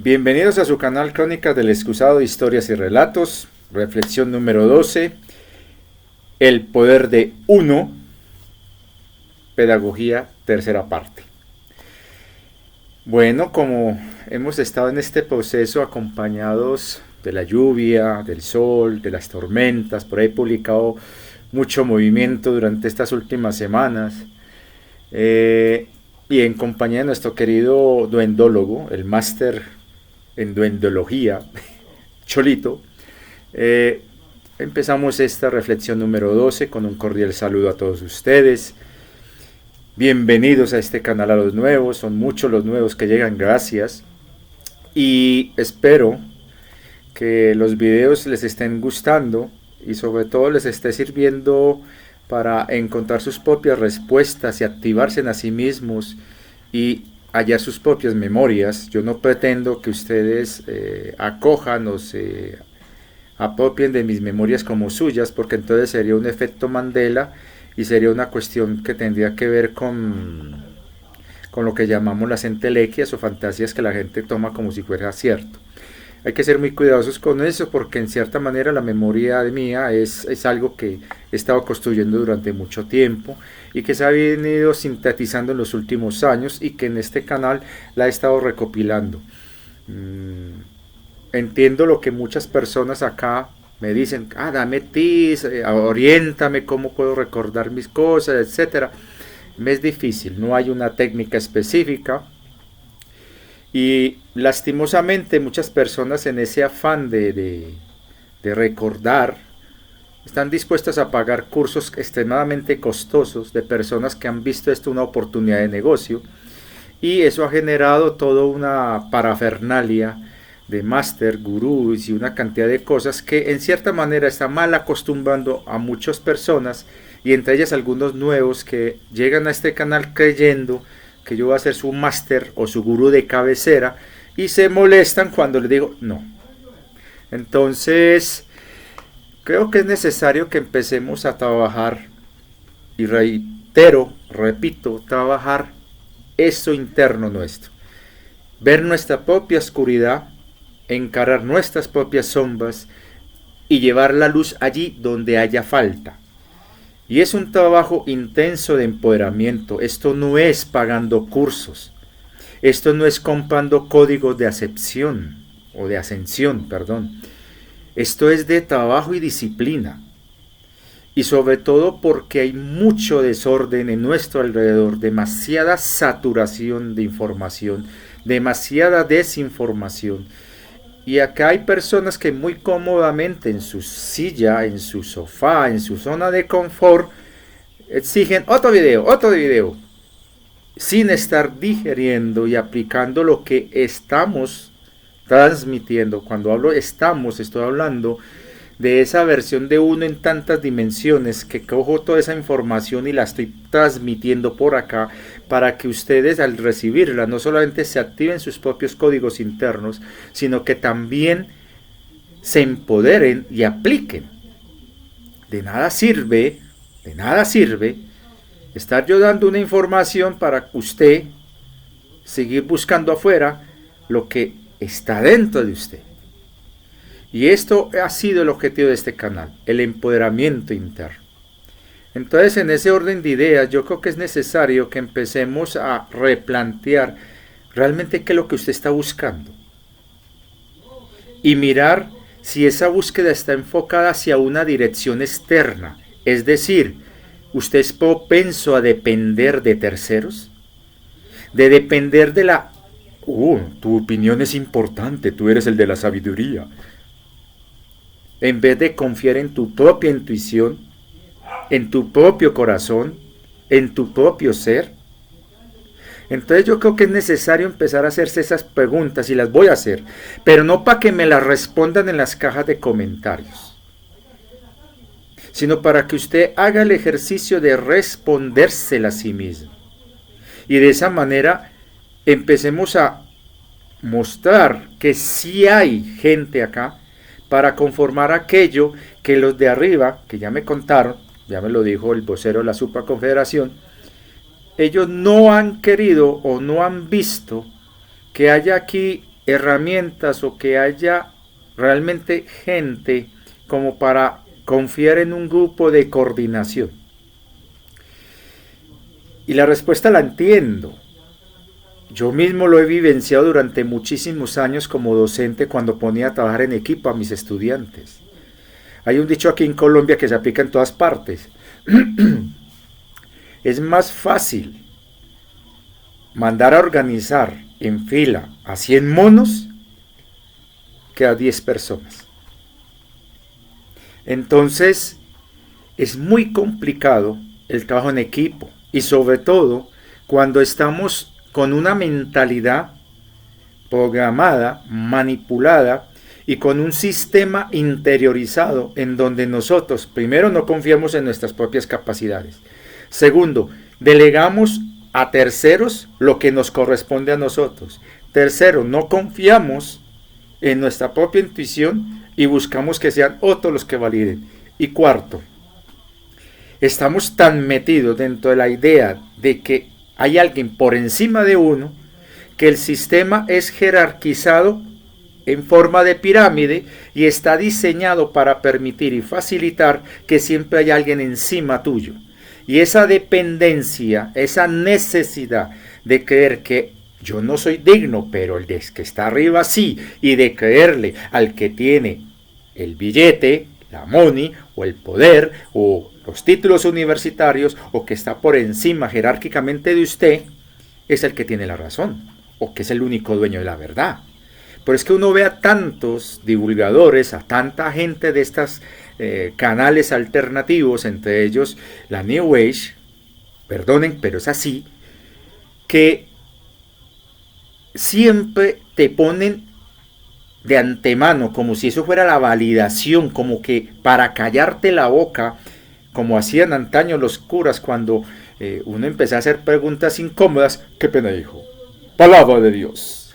Bienvenidos a su canal Crónicas del Excusado de Historias y Relatos, reflexión número 12, el poder de uno, pedagogía, tercera parte. Bueno, como hemos estado en este proceso acompañados de la lluvia, del sol, de las tormentas, por ahí he publicado mucho movimiento durante estas últimas semanas, y en compañía de nuestro querido duendólogo, el máster en duendología, Cholito, empezamos esta reflexión número 12 con un cordial saludo a todos ustedes. Bienvenidos a este canal a los nuevos, son muchos los nuevos que llegan, gracias. Y espero que los videos les estén gustando y sobre todo les esté sirviendo para encontrar sus propias respuestas y activarse en a sí mismos y hallar sus propias memorias. Yo no pretendo que ustedes acojan o se apropien de mis memorias como suyas, porque entonces sería un efecto Mandela y sería una cuestión que tendría que ver con lo que llamamos las entelequias o fantasías que la gente toma como si fuera cierto. Hay que ser muy cuidadosos con eso porque en cierta manera la memoria mía es algo que he estado construyendo durante mucho tiempo y que se ha venido sintetizando en los últimos años y que en este canal la he estado recopilando. Entiendo lo que muchas personas acá me dicen, dame tips, oriéntame cómo puedo recordar mis cosas, etcétera. Me es difícil, no hay una técnica específica. Y lastimosamente muchas personas en ese afán de recordar están dispuestas a pagar cursos extremadamente costosos de personas que han visto esto una oportunidad de negocio, y eso ha generado toda una parafernalia de máster, gurús y una cantidad de cosas que en cierta manera está mal acostumbrando a muchas personas, y entre ellas algunos nuevos que llegan a este canal creyendo que yo voy a ser su máster o su gurú de cabecera y se molestan cuando les digo no. Entonces, creo que es necesario que empecemos a trabajar, y repito, trabajar eso interno nuestro. Ver nuestra propia oscuridad, encarar nuestras propias sombras y llevar la luz allí donde haya falta. Y es un trabajo intenso de empoderamiento. Esto no es pagando cursos. Esto no es comprando códigos de acepción o de ascensión, perdón. Esto es de trabajo y disciplina. Y sobre todo porque hay mucho desorden en nuestro alrededor, demasiada saturación de información, demasiada desinformación. Y acá hay personas que muy cómodamente en su silla, en su sofá, en su zona de confort, exigen otro video, sin estar digeriendo y aplicando lo que estamos transmitiendo. Cuando hablo estamos, estoy hablando de esa versión de uno en tantas dimensiones que cojo toda esa información y la estoy transmitiendo por acá para que ustedes al recibirla no solamente se activen sus propios códigos internos, sino que también se empoderen y apliquen. De nada sirve estar yo dando una información para usted seguir buscando afuera lo que está dentro de usted. Y esto ha sido el objetivo de este canal, el empoderamiento interno. Entonces, en ese orden de ideas, yo creo que es necesario que empecemos a replantear realmente qué es lo que usted está buscando. Y mirar si esa búsqueda está enfocada hacia una dirección externa. Es decir, ¿usted es propenso a depender de terceros? De depender de la... tu opinión es importante, tú eres el de la sabiduría. En vez de confiar en tu propia intuición, en tu propio corazón, en tu propio ser. Entonces yo creo que es necesario empezar a hacerse esas preguntas, y las voy a hacer, pero no para que me las respondan en las cajas de comentarios, sino para que usted haga el ejercicio de respondérsela a sí mismo. Y de esa manera empecemos a mostrar que sí hay gente acá para conformar aquello que los de arriba, que ya me contaron, ya me lo dijo el vocero de la Supraconfederación, ellos no han querido o no han visto que haya aquí herramientas o que haya realmente gente como para confiar en un grupo de coordinación? Y la respuesta la entiendo. Yo mismo lo he vivenciado durante muchísimos años como docente cuando ponía a trabajar en equipo a mis estudiantes. Hay un dicho aquí en Colombia que se aplica en todas partes. Es más fácil mandar a organizar en fila a 100 monos que a 10 personas. Entonces, es muy complicado el trabajo en equipo y sobre todo cuando estamos con una mentalidad programada, manipulada y con un sistema interiorizado en donde nosotros, primero, no confiamos en nuestras propias capacidades. Segundo, delegamos a terceros lo que nos corresponde a nosotros. Tercero, no confiamos en nuestra propia intuición y buscamos que sean otros los que validen. Y cuarto, estamos tan metidos dentro de la idea de que hay alguien por encima de uno, que el sistema es jerarquizado en forma de pirámide y está diseñado para permitir y facilitar que siempre hay alguien encima tuyo. Y esa dependencia, esa necesidad de creer que yo no soy digno, pero el que está arriba sí, y de creerle al que tiene el billete, la money, o el poder, o los títulos universitarios, o que está por encima jerárquicamente de usted, es el que tiene la razón, o que es el único dueño de la verdad. Pero es que uno ve a tantos divulgadores, a tanta gente de estos canales alternativos, entre ellos la New Age, perdonen, pero es así, que siempre te ponen de antemano, como si eso fuera la validación, como que para callarte la boca, como hacían antaño los curas cuando uno empezó a hacer preguntas incómodas. ¿Qué pena, hijo? Palabra de Dios.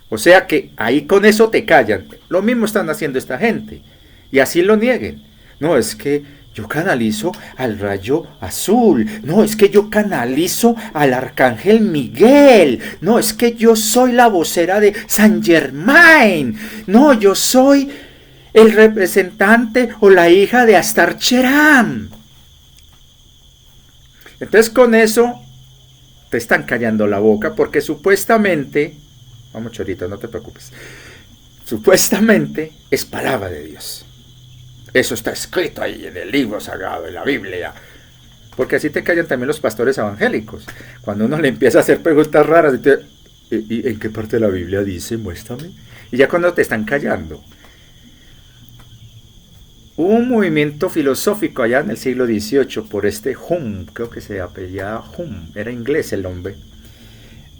O sea que ahí con eso te callan. Lo mismo están haciendo esta gente. Y así lo nieguen. No, es que yo canalizo al rayo azul. No, es que yo canalizo al arcángel Miguel. No, es que yo soy la vocera de Saint Germain. No, yo soy el representante o la hija de Astar Cheram. Entonces con eso te están callando la boca porque supuestamente, vamos Chorita, no te preocupes, supuestamente es palabra de Dios. Eso está escrito ahí en el libro sagrado, en la Biblia. Porque así te callan también los pastores evangélicos. Cuando uno le empieza a hacer preguntas raras, ¿y en qué parte de la Biblia dice? Muéstrame. Y ya cuando te están callando. Hubo un movimiento filosófico allá en el siglo XVIII por este Hume, creo que se apellidaba Hume, era inglés el hombre,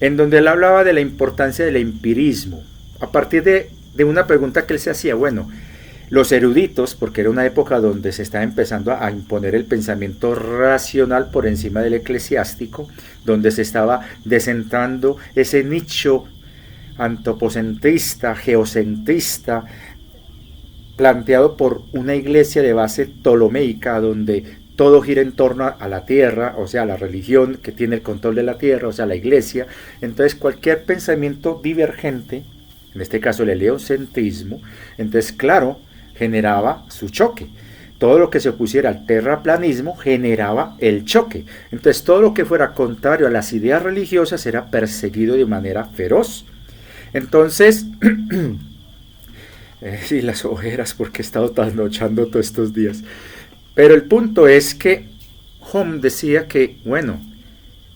en donde él hablaba de la importancia del empirismo, a partir de una pregunta que él se hacía. Bueno, los eruditos, porque era una época donde se estaba empezando a imponer el pensamiento racional por encima del eclesiástico, donde se estaba descentrando ese nicho antropocentrista, geocentrista, planteado por una iglesia de base ptolomeica, donde todo gira en torno a la tierra, o sea, la religión que tiene el control de la tierra, o sea, la iglesia. Entonces cualquier pensamiento divergente, en este caso el heliocentrismo, entonces claro, generaba su choque. Todo lo que se opusiera al terraplanismo generaba el choque. Entonces todo lo que fuera contrario a las ideas religiosas era perseguido de manera feroz. Entonces, y las ojeras porque he estado trasnochando todos estos días. Pero el punto es que Hume decía que, bueno,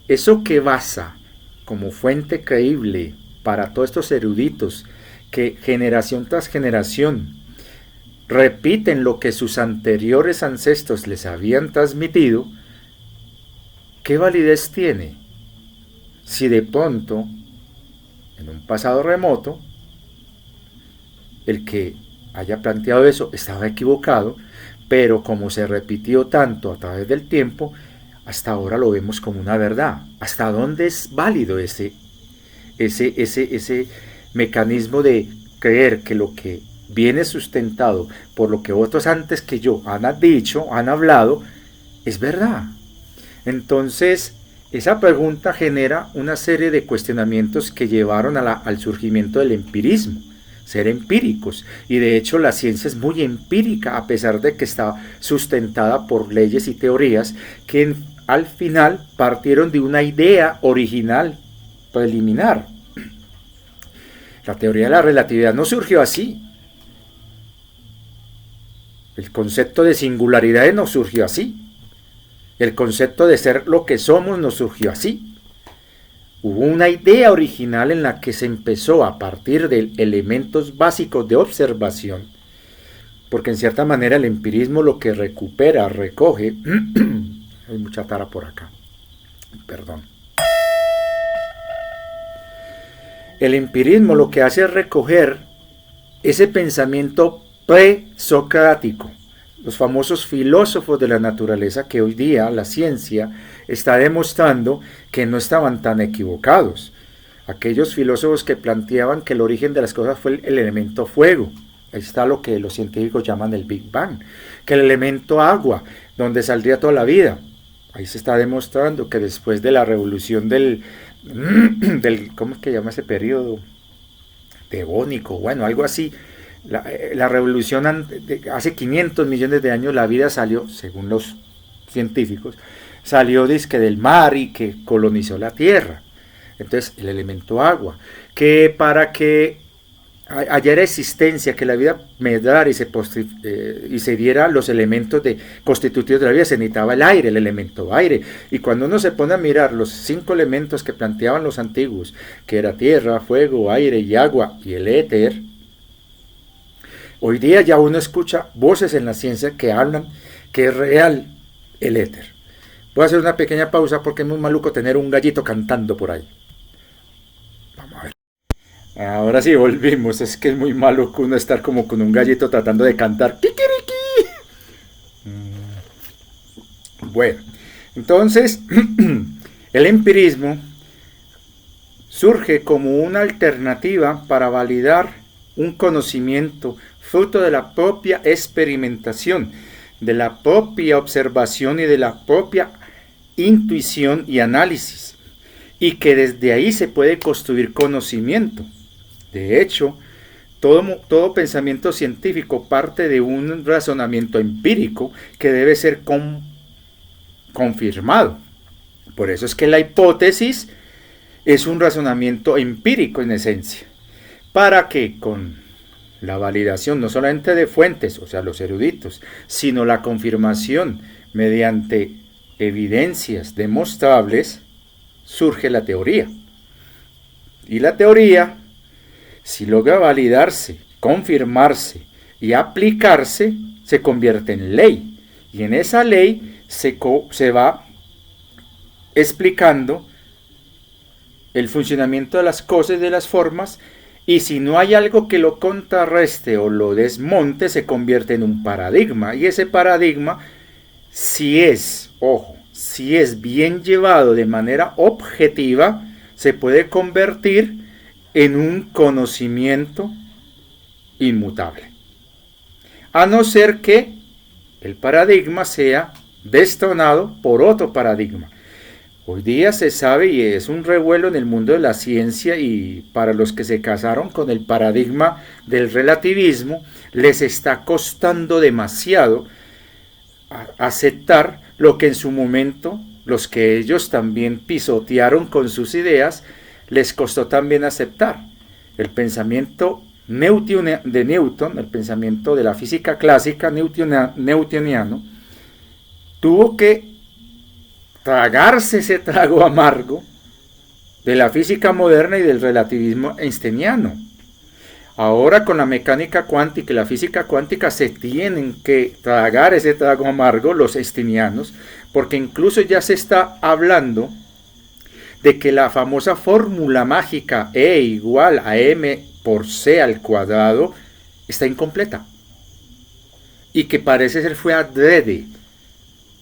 eso que basa como fuente creíble para todos estos eruditos, que generación tras generación repiten lo que sus anteriores ancestros les habían transmitido, ¿qué validez tiene? Si de pronto, en un pasado remoto, el que haya planteado eso estaba equivocado, pero como se repitió tanto a través del tiempo, hasta ahora lo vemos como una verdad. ¿Hasta dónde es válido ese mecanismo de creer que lo que viene sustentado por lo que otros antes que yo han dicho, han hablado, es verdad? Entonces, Esa pregunta genera una serie de cuestionamientos que llevaron al surgimiento del empirismo, ser empíricos. Y de hecho la ciencia es muy empírica, a pesar de que está sustentada por leyes y teorías que al final partieron de una idea original preliminar. La teoría de la relatividad no surgió así. El concepto de singularidad no surgió así. El concepto de ser lo que somos no surgió así. Hubo una idea original en la que se empezó a partir de elementos básicos de observación, porque en cierta manera el empirismo lo que recupera, recoge... Hay mucha tara por acá, perdón. El empirismo lo que hace es recoger ese pensamiento presocrático, los famosos filósofos de la naturaleza, que hoy día la ciencia está demostrando que no estaban tan equivocados. Aquellos filósofos que planteaban que el origen de las cosas fue el elemento fuego. Ahí está lo que los científicos llaman el Big Bang. Que el elemento agua, donde saldría toda la vida. Ahí se está demostrando que después de la revolución del ¿cómo es que llama ese periodo? Devónico, bueno, algo así. La revolución hace 500 millones de años, la vida salió, según los científicos, salió disque del mar y que colonizó la tierra. Entonces, el elemento agua, que para que haya existencia, que la vida medrara y se diera los elementos constitutivos de la vida, se necesitaba el aire, el elemento aire. Y cuando uno se pone a mirar los 5 elementos que planteaban los antiguos, que era tierra, fuego, aire y agua, y el éter, hoy día ya uno escucha voces en la ciencia que hablan que es real el éter. Voy a hacer una pequeña pausa porque es muy maluco tener un gallito cantando por ahí. Vamos a ver. Ahora sí volvimos, es que es muy maluco uno estar como con un gallito tratando de cantar. ¡Kikiriki! Bueno, entonces el empirismo surge como una alternativa para validar un conocimiento fruto de la propia experimentación, de la propia observación y de la propia intuición y análisis, y que desde ahí se puede construir conocimiento. De hecho, todo pensamiento científico parte de un razonamiento empírico que debe ser confirmado. Por eso es que la hipótesis es un razonamiento empírico en esencia, para que con la validación no solamente de fuentes, o sea, los eruditos, sino la confirmación mediante evidencias demostrables, surge la teoría. Y la teoría, si logra validarse, confirmarse y aplicarse, se convierte en ley. Y en esa ley se va explicando el funcionamiento de las cosas y de las formas, y si no hay algo que lo contrarreste o lo desmonte, se convierte en un paradigma. Y ese paradigma, si es bien llevado de manera objetiva, se puede convertir en un conocimiento inmutable. A no ser que el paradigma sea destronado por otro paradigma. Hoy día se sabe, y es un revuelo en el mundo de la ciencia, y para los que se casaron con el paradigma del relativismo, les está costando demasiado aceptar lo que en su momento, los que ellos también pisotearon con sus ideas, les costó también aceptar. El pensamiento de Newton, el pensamiento de la física clásica newtoniano, tuvo que tragarse ese trago amargo de la física moderna y del relativismo einsteiniano. Ahora con la mecánica cuántica y la física cuántica se tienen que tragar ese trago amargo los einsteinianos, porque incluso ya se está hablando de que la famosa fórmula mágica E igual a m por c al cuadrado está incompleta, y que parece ser fue adrede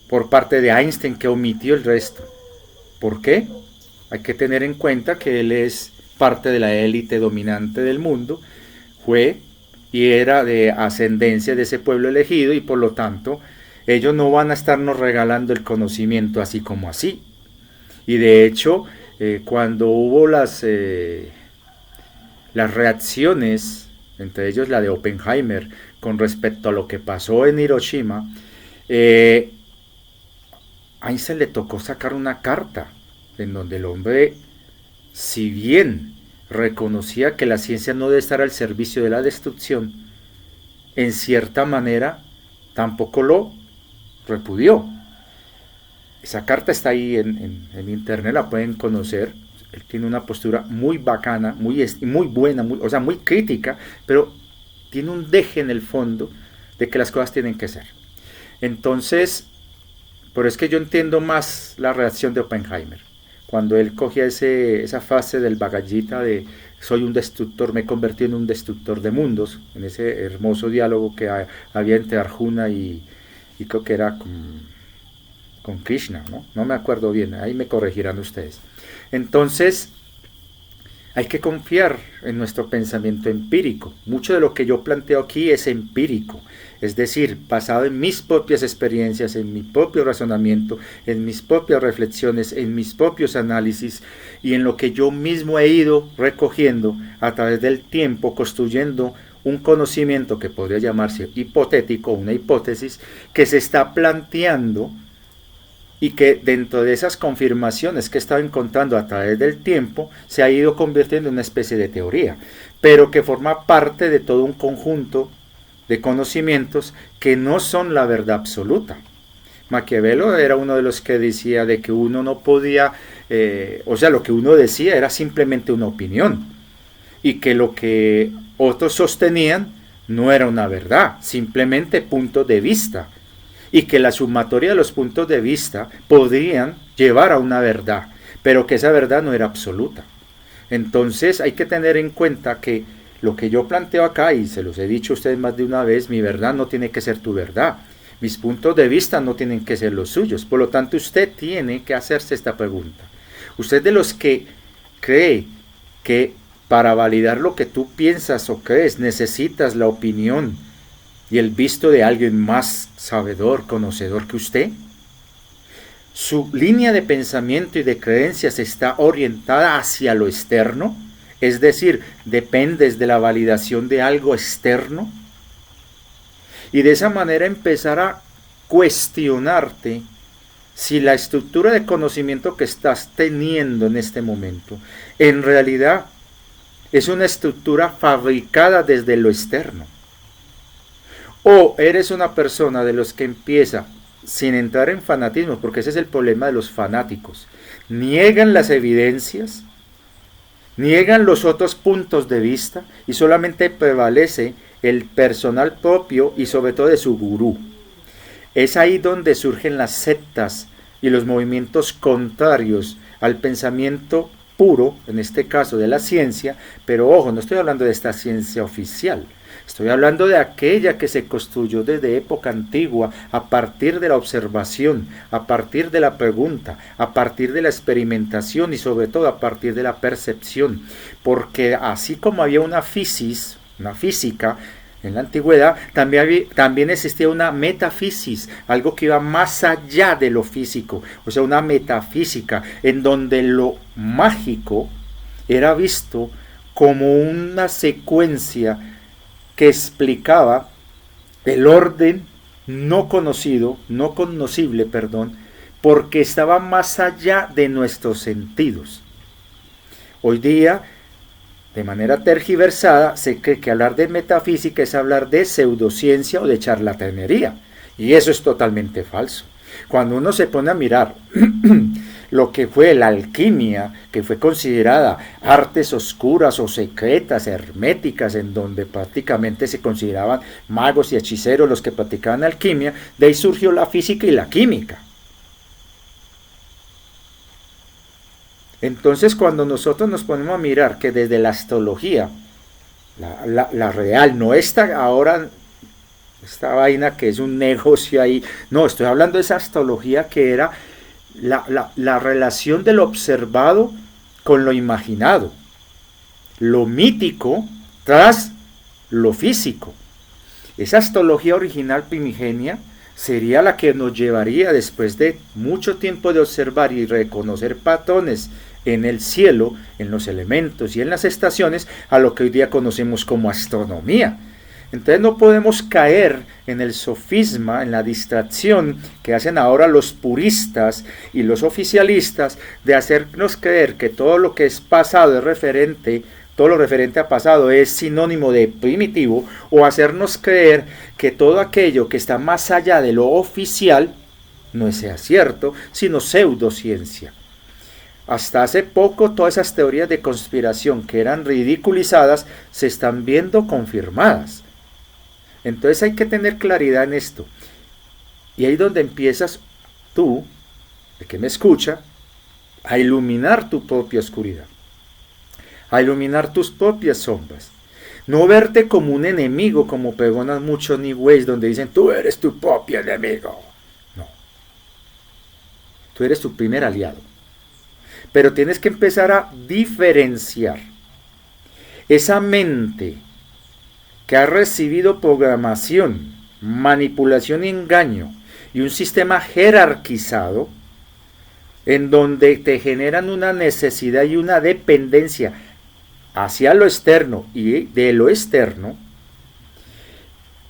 por parte de Einstein, que omitió el resto. ¿Por qué? Hay que tener en cuenta que él es parte de la élite dominante del mundo, fue y era de ascendencia de ese pueblo elegido, y por lo tanto ellos no van a estarnos regalando el conocimiento así como así. Y de hecho, cuando hubo las reacciones, entre ellos la de Oppenheimer, con respecto a lo que pasó en Hiroshima, a Einstein le tocó sacar una carta en donde el hombre, si bien reconocía que la ciencia no debe estar al servicio de la destrucción, en cierta manera tampoco lo repudió. Esa carta está ahí en internet, la pueden conocer. Él tiene una postura muy bacana, muy buena, o sea, muy crítica, pero tiene un deje en el fondo de que las cosas tienen que ser. Entonces, pero es que yo entiendo más la reacción de Oppenheimer. Cuando él cogía esa fase del Bagallita de soy un destructor, me convertí en un destructor de mundos, en ese hermoso diálogo que había entre Arjuna y creo que era con Krishna, ¿no? No me acuerdo bien, ahí me corregirán ustedes. Entonces, hay que confiar en nuestro pensamiento empírico. Mucho de lo que yo planteo aquí es empírico, es decir, basado en mis propias experiencias, en mi propio razonamiento, en mis propias reflexiones, en mis propios análisis y en lo que yo mismo he ido recogiendo a través del tiempo, construyendo un conocimiento que podría llamarse hipotético, una hipótesis, que se está planteando y que dentro de esas confirmaciones que he estado encontrando a través del tiempo se ha ido convirtiendo en una especie de teoría, pero que forma parte de todo un conjunto de conocimientos que no son la verdad absoluta. Maquiavelo era uno de los que decía de que uno no podía, o sea, lo que uno decía era simplemente una opinión y que lo que otros sostenían no era una verdad, simplemente puntos de vista, y que la sumatoria de los puntos de vista podrían llevar a una verdad, pero que esa verdad no era absoluta. Entonces hay que tener en cuenta que lo que yo planteo acá, y se los he dicho a ustedes más de una vez, mi verdad no tiene que ser tu verdad, mis puntos de vista no tienen que ser los suyos, por lo tanto usted tiene que hacerse esta pregunta. Usted de los que cree que para validar lo que tú piensas o crees necesitas la opinión y el visto de alguien más sabedor, conocedor que usted, su línea de pensamiento y de creencias está orientada hacia lo externo, es decir, dependes de la validación de algo externo, y de esa manera empezar a cuestionarte si la estructura de conocimiento que estás teniendo en este momento en realidad es una estructura fabricada desde lo externo. O eres una persona de los que empieza, sin entrar en fanatismo, porque ese es el problema de los fanáticos, niegan las evidencias, niegan los otros puntos de vista y solamente prevalece el personal propio y sobre todo de su gurú. Es ahí donde surgen las sectas y los movimientos contrarios al pensamiento puro, en este caso de la ciencia, pero ojo, no estoy hablando de esta ciencia oficial. Estoy hablando de aquella que se construyó desde época antigua, a partir de la observación, a partir de la pregunta, a partir de la experimentación y sobre todo a partir de la percepción. Porque así como había una física en la antigüedad, también existía una metafisis, algo que iba más allá de lo físico, o sea, una metafísica, en donde lo mágico era visto como una secuencia que explicaba el orden no conocible, porque estaba más allá de nuestros sentidos. Hoy día, de manera tergiversada, se cree que hablar de metafísica es hablar de pseudociencia o de charlatanería, y eso es totalmente falso. Cuando uno se pone a mirar lo que fue la alquimia, que fue considerada artes oscuras o secretas, herméticas, en donde prácticamente se consideraban magos y hechiceros los que practicaban alquimia, de ahí surgió la física y la química. Entonces, cuando nosotros nos ponemos a mirar que desde la astrología, la real, no esta vaina que es un negocio ahí, no, estoy hablando de esa astrología que era la relación de lo observado con lo imaginado, lo mítico tras lo físico. Esa astrología original primigenia sería la que nos llevaría, después de mucho tiempo de observar y reconocer patrones en el cielo, en los elementos y en las estaciones, a lo que hoy día conocemos como astronomía. Entonces no podemos caer en el sofisma, en la distracción que hacen ahora los puristas y los oficialistas de hacernos creer que todo lo que es pasado es referente, todo lo referente a pasado es sinónimo de primitivo, o hacernos creer que todo aquello que está más allá de lo oficial no sea cierto, sino pseudociencia. Hasta hace poco todas esas teorías de conspiración que eran ridiculizadas se están viendo confirmadas. Entonces hay que tener claridad en esto. Y ahí es donde empiezas tú, el que me escucha, a iluminar tu propia oscuridad, a iluminar tus propias sombras. No verte como un enemigo, como pregonan muchos New Age, donde dicen, tú eres tu propio enemigo. No. Tú eres tu primer aliado. Pero tienes que empezar a diferenciar esa mente que ha recibido programación, manipulación y engaño, y un sistema jerarquizado, en donde te generan una necesidad y una dependencia hacia lo externo y de lo externo,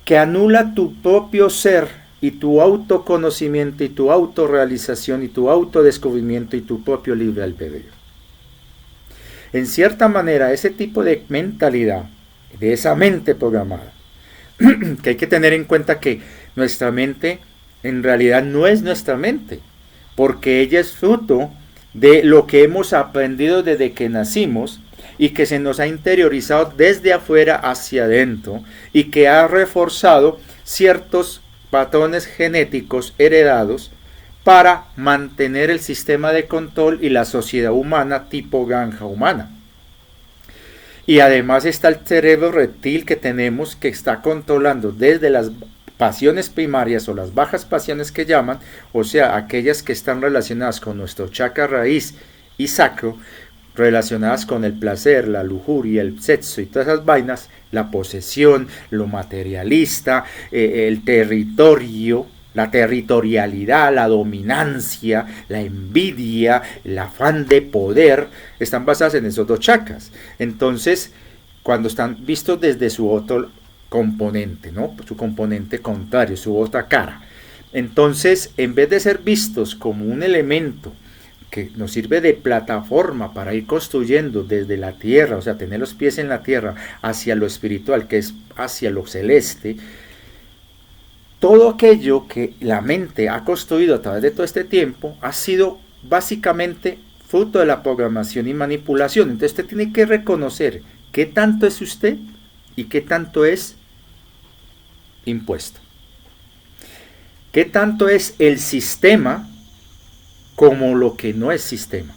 que anula tu propio ser y tu autoconocimiento y tu autorrealización y tu autodescubrimiento y tu propio libre albedrío. En cierta manera, ese tipo de mentalidad, de esa mente programada, que hay que tener en cuenta que nuestra mente en realidad no es nuestra mente, porque ella es fruto de lo que hemos aprendido desde que nacimos y que se nos ha interiorizado desde afuera hacia adentro y que ha reforzado ciertos patrones genéticos heredados para mantener el sistema de control y la sociedad humana tipo granja humana. Y además está el cerebro reptil que tenemos, que está controlando desde las pasiones primarias o las bajas pasiones que llaman, o sea, aquellas que están relacionadas con nuestro chakra raíz y sacro, relacionadas con el placer, la lujuria, el sexo y todas esas vainas, la posesión, lo materialista, el territorio, la territorialidad, la dominancia, la envidia, el afán de poder, están basadas en esos dos chakras. Entonces, cuando están vistos desde su otro componente, ¿no? Su componente contrario, su otra cara. Entonces, en vez de ser vistos como un elemento que nos sirve de plataforma para ir construyendo desde la tierra, o sea, tener los pies en la tierra hacia lo espiritual, que es hacia lo celeste, todo aquello que la mente ha construido a través de todo este tiempo ha sido básicamente fruto de la programación y manipulación. Entonces usted tiene que reconocer qué tanto es usted y qué tanto es impuesto. Qué tanto es el sistema como lo que no es sistema.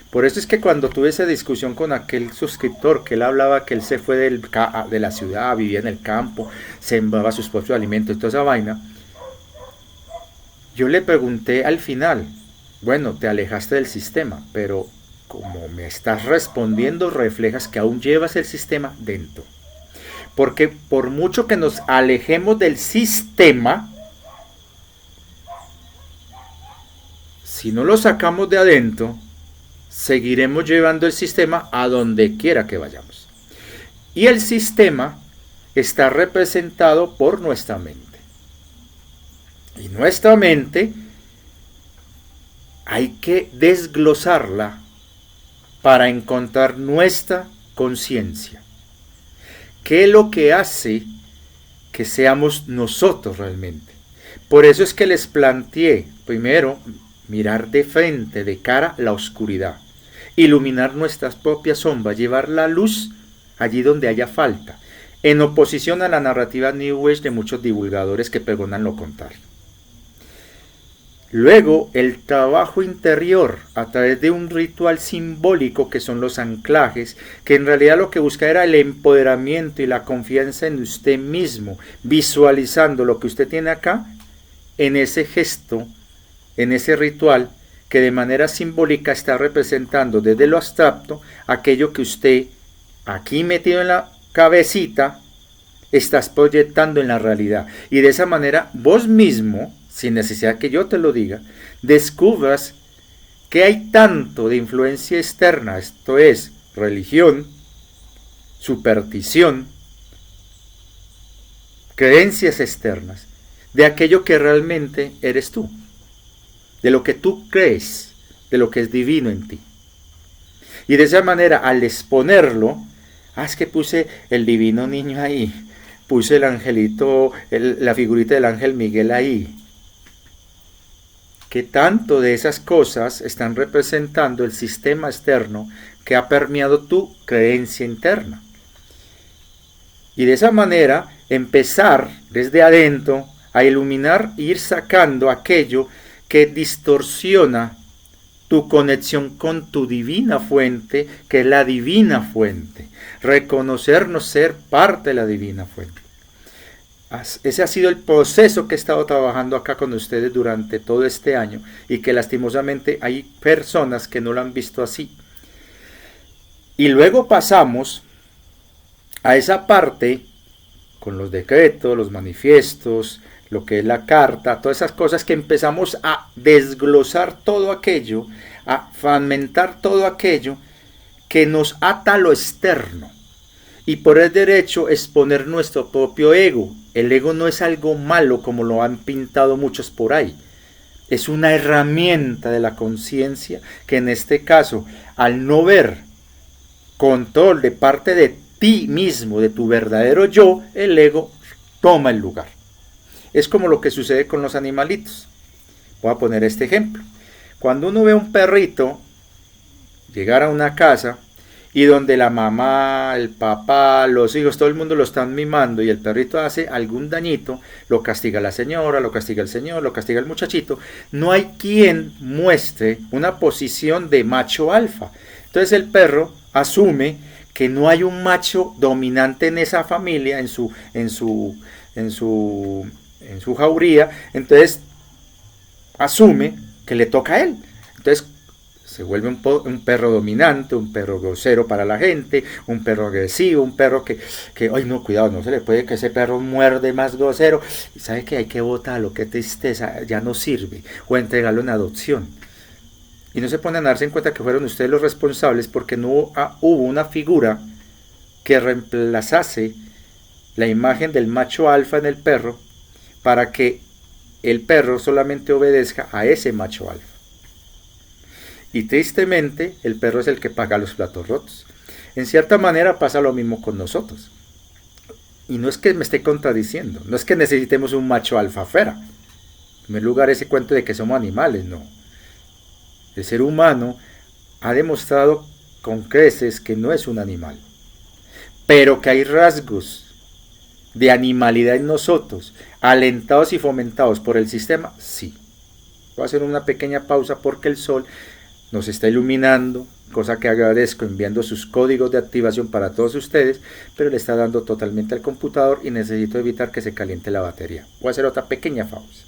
Por eso es que cuando tuve esa discusión con aquel suscriptor, que él hablaba que él se fue de la ciudad, vivía en el campo, sembraba sus propios alimentos y toda esa vaina, yo le pregunté al final, bueno, te alejaste del sistema, pero como me estás respondiendo, reflejas que aún llevas el sistema dentro. Porque por mucho que nos alejemos del sistema, si no lo sacamos de adentro, seguiremos llevando el sistema a donde quiera que vayamos. Y el sistema está representado por nuestra mente. Y nuestra mente hay que desglosarla para encontrar nuestra conciencia. ¿Qué es lo que hace que seamos nosotros realmente? Por eso es que les planteé, primero, mirar de frente, de cara, la oscuridad. Iluminar nuestras propias sombras, llevar la luz allí donde haya falta, en oposición a la narrativa New Age de muchos divulgadores que pregonan lo contrario. Luego, el trabajo interior a través de un ritual simbólico que son los anclajes, que en realidad lo que busca era el empoderamiento y la confianza en usted mismo, visualizando lo que usted tiene acá en ese gesto, en ese ritual que de manera simbólica está representando desde lo abstracto aquello que usted aquí metido en la cabecita estás proyectando en la realidad. Y de esa manera vos mismo, sin necesidad que yo te lo diga, descubras que hay tanto de influencia externa, esto es, religión, superstición, creencias externas, de aquello que realmente eres tú, de lo que tú crees, de lo que es divino en ti. Y de esa manera, al exponerlo, es que puse el divino niño ahí, puse el angelito, la figurita del ángel Miguel ahí. ¿Qué tanto de esas cosas están representando el sistema externo que ha permeado tu creencia interna? Y de esa manera empezar desde adentro a iluminar e ir sacando aquello que distorsiona tu conexión con tu divina fuente, que es la divina fuente. Reconocernos ser parte de la divina fuente. Ese ha sido el proceso que he estado trabajando acá con ustedes durante todo este año y que lastimosamente hay personas que no lo han visto así. Y luego pasamos a esa parte con los decretos, los manifiestos, lo que es la carta, todas esas cosas que empezamos a desglosar todo aquello, a fragmentar todo aquello que nos ata a lo externo. Y por el derecho exponer nuestro propio ego. El ego no es algo malo como lo han pintado muchos por ahí. Es una herramienta de la conciencia que en este caso, al no ver control de parte de ti mismo, de tu verdadero yo, el ego toma el lugar. Es como lo que sucede con los animalitos. Voy a poner este ejemplo. Cuando uno ve a un perrito llegar a una casa y donde la mamá, el papá, los hijos, todo el mundo lo están mimando y el perrito hace algún dañito, lo castiga la señora, lo castiga el señor, lo castiga el muchachito, no hay quien muestre una posición de macho alfa. Entonces el perro asume que no hay un macho dominante en esa familia, en su jauría, entonces asume que le toca a él. Entonces se vuelve un perro dominante, un perro grosero para la gente, un perro agresivo, un perro que ay no, cuidado, no se le puede, que ese perro muerde más grosero, y sabe que hay que botarlo, qué tristeza, ya no sirve, o entregarlo en adopción. Y no se ponen a darse en cuenta que fueron ustedes los responsables porque no hubo una figura que reemplazase la imagen del macho alfa en el perro para que el perro solamente obedezca a ese macho alfa. Y tristemente el perro es el que paga los platos rotos. En cierta manera pasa lo mismo con nosotros. Y no es que me esté contradiciendo, no es que necesitemos un macho alfa fuera. En primer lugar, ese cuento de que somos animales, no. El ser humano ha demostrado con creces que no es un animal, pero que hay rasgos de animalidad en nosotros, alentados y fomentados por el sistema, sí. Voy a hacer una pequeña pausa porque el sol nos está iluminando, cosa que agradezco, enviando sus códigos de activación para todos ustedes, pero le está dando totalmente al computador y necesito evitar que se caliente la batería. Voy a hacer otra pequeña pausa.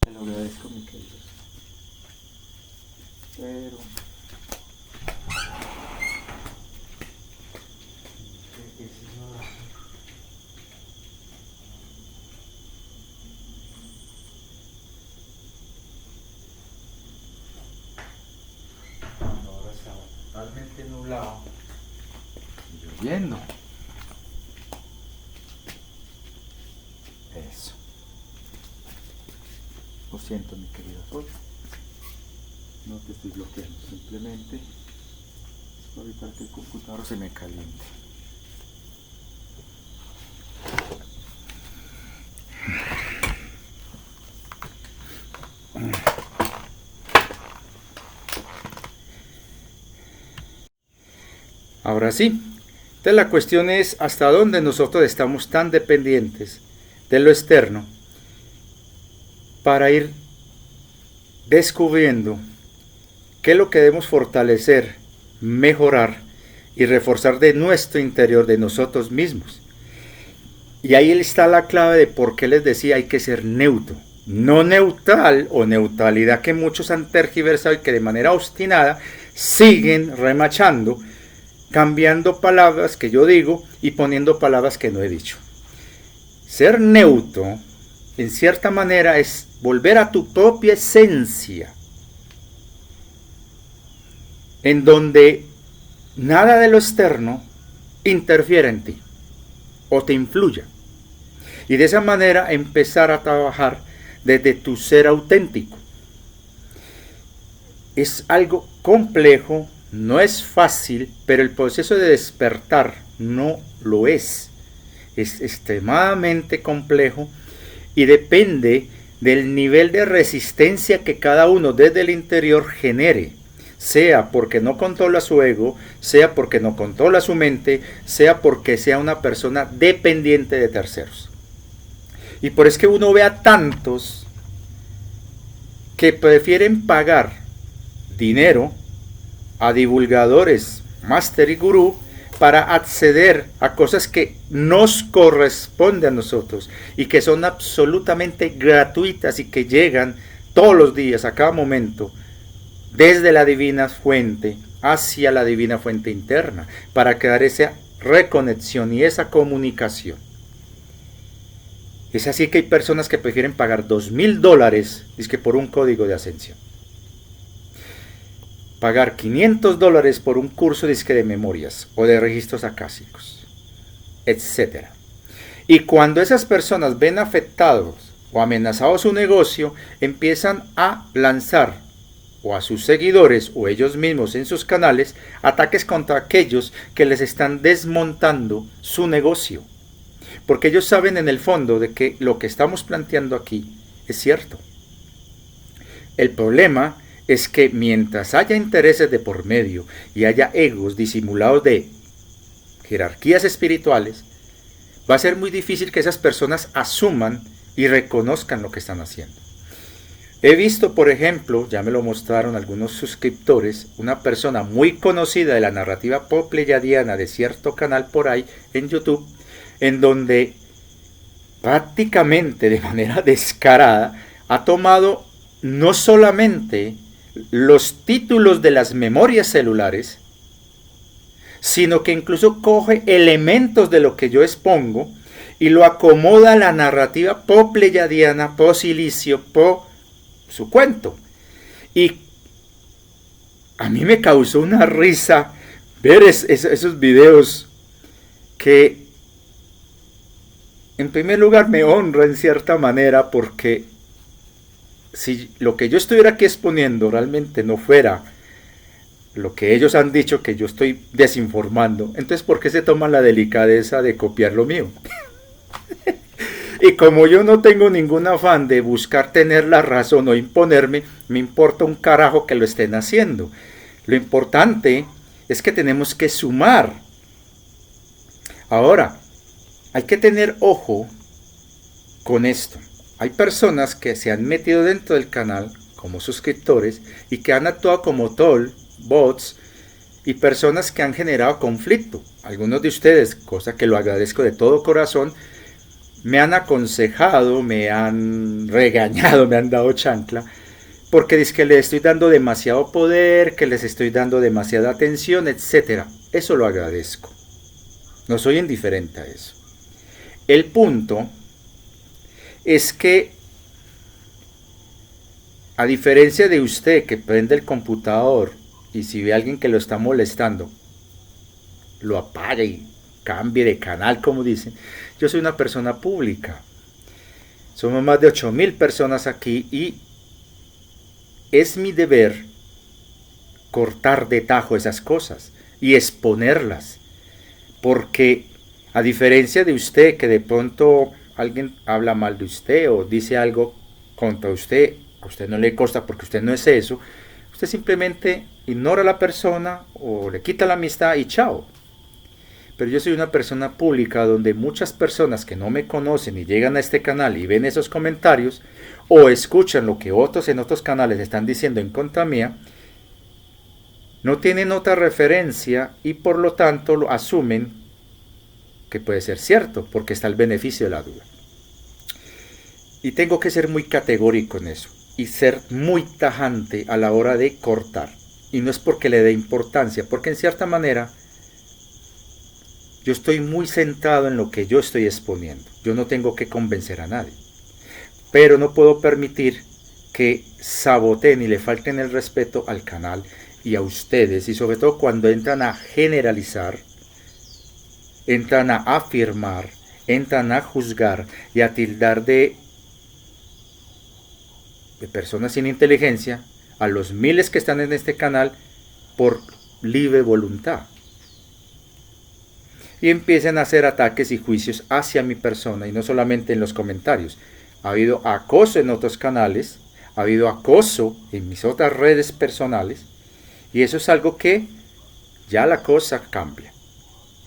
Te lo agradezco, mi querido. Pero ahora está totalmente nublado y lloviendo. Eso. Lo siento, mi querido sol. No te estoy bloqueando, simplemente es para evitar que el computador se me caliente. Ahora sí, entonces la cuestión es hasta dónde nosotros estamos tan dependientes de lo externo para ir descubriendo qué es lo que debemos fortalecer, mejorar y reforzar de nuestro interior, de nosotros mismos. Y ahí está la clave de por qué les decía hay que ser neutro, no neutral o neutralidad que muchos han tergiversado y que de manera obstinada siguen remachando cambiando palabras que yo digo y poniendo palabras que no he dicho. Ser neutro, en cierta manera, es volver a tu propia esencia, en donde nada de lo externo interfiera en ti o te influya. Y de esa manera empezar a trabajar desde tu ser auténtico. Es algo complejo, no es fácil, pero el proceso de despertar no lo es. Es extremadamente complejo y depende del nivel de resistencia que cada uno desde el interior genere. Sea porque no controla su ego, sea porque no controla su mente, sea porque sea una persona dependiente de terceros. Y por eso es que uno ve a tantos que prefieren pagar dinero a divulgadores, máster y gurú para acceder a cosas que nos corresponden a nosotros y que son absolutamente gratuitas y que llegan todos los días, a cada momento, desde la divina fuente hacia la divina fuente interna, para crear esa reconexión y esa comunicación. Es así que hay personas que prefieren pagar $2,000 dizque por un código de ascensión, pagar $500 por un curso dizque de memorias o de registros acásicos, etc. Y cuando esas personas ven afectados o amenazados su negocio, empiezan a lanzar o a sus seguidores o ellos mismos en sus canales ataques contra aquellos que les están desmontando su negocio, porque ellos saben en el fondo de que lo que estamos planteando aquí es cierto. El problema es que mientras haya intereses de por medio y haya egos disimulados de jerarquías espirituales, va a ser muy difícil que esas personas asuman y reconozcan lo que están haciendo. He visto, por ejemplo, ya me lo mostraron algunos suscriptores, una persona muy conocida de la narrativa pop pleyadiana de cierto canal por ahí en YouTube, en donde prácticamente de manera descarada ha tomado no solamente los títulos de las memorias celulares, sino que incluso coge elementos de lo que yo expongo y lo acomoda a la narrativa pop pleyadiana, po silicio, po su cuento. Y a mí me causó una risa ver esos videos que en primer lugar me honra en cierta manera, porque si lo que yo estuviera aquí exponiendo realmente no fuera lo que ellos han dicho que yo estoy desinformando, entonces ¿por qué se toman la delicadeza de copiar lo mío? Y como yo no tengo ningún afán de buscar tener la razón o imponerme, me importa un carajo que lo estén haciendo. Lo importante es que tenemos que sumar. Ahora, hay que tener ojo con esto. Hay personas que se han metido dentro del canal como suscriptores y que han actuado como troll, bots y personas que han generado conflicto. Algunos de ustedes, cosa que lo agradezco de todo corazón, me han aconsejado, me han regañado, me han dado chancla, porque dice que les estoy dando demasiado poder, que les estoy dando demasiada atención, etc. Eso lo agradezco. No soy indiferente a eso. El punto es que, a diferencia de usted que prende el computador y si ve a alguien que lo está molestando, lo apaga y cambie de canal, como dicen, yo soy una persona pública. Somos más de 8,000 personas aquí y es mi deber cortar de tajo esas cosas y exponerlas, porque a diferencia de usted, que de pronto alguien habla mal de usted o dice algo contra usted, a usted no le consta porque usted no es eso, usted simplemente ignora a la persona o le quita la amistad y chao. Pero yo soy una persona pública donde muchas personas que no me conocen y llegan a este canal y ven esos comentarios o escuchan lo que otros en otros canales están diciendo en contra mía, no tienen otra referencia y por lo tanto lo asumen que puede ser cierto porque está el beneficio de la duda. Y tengo que ser muy categórico en eso y ser muy tajante a la hora de cortar. Y no es porque le dé importancia, porque en cierta manera Yo estoy muy centrado en lo que yo estoy exponiendo. Yo no tengo que convencer a nadie. Pero no puedo permitir que saboteen y le falten el respeto al canal y a ustedes. Y sobre todo cuando entran a generalizar, entran a afirmar, entran a juzgar y a tildar de personas sin inteligencia a los miles que están en este canal por libre voluntad. Y empiezan a hacer ataques y juicios hacia mi persona, y no solamente en los comentarios. Ha habido acoso en otros canales, ha habido acoso en mis otras redes personales, y eso es algo que ya la cosa cambia.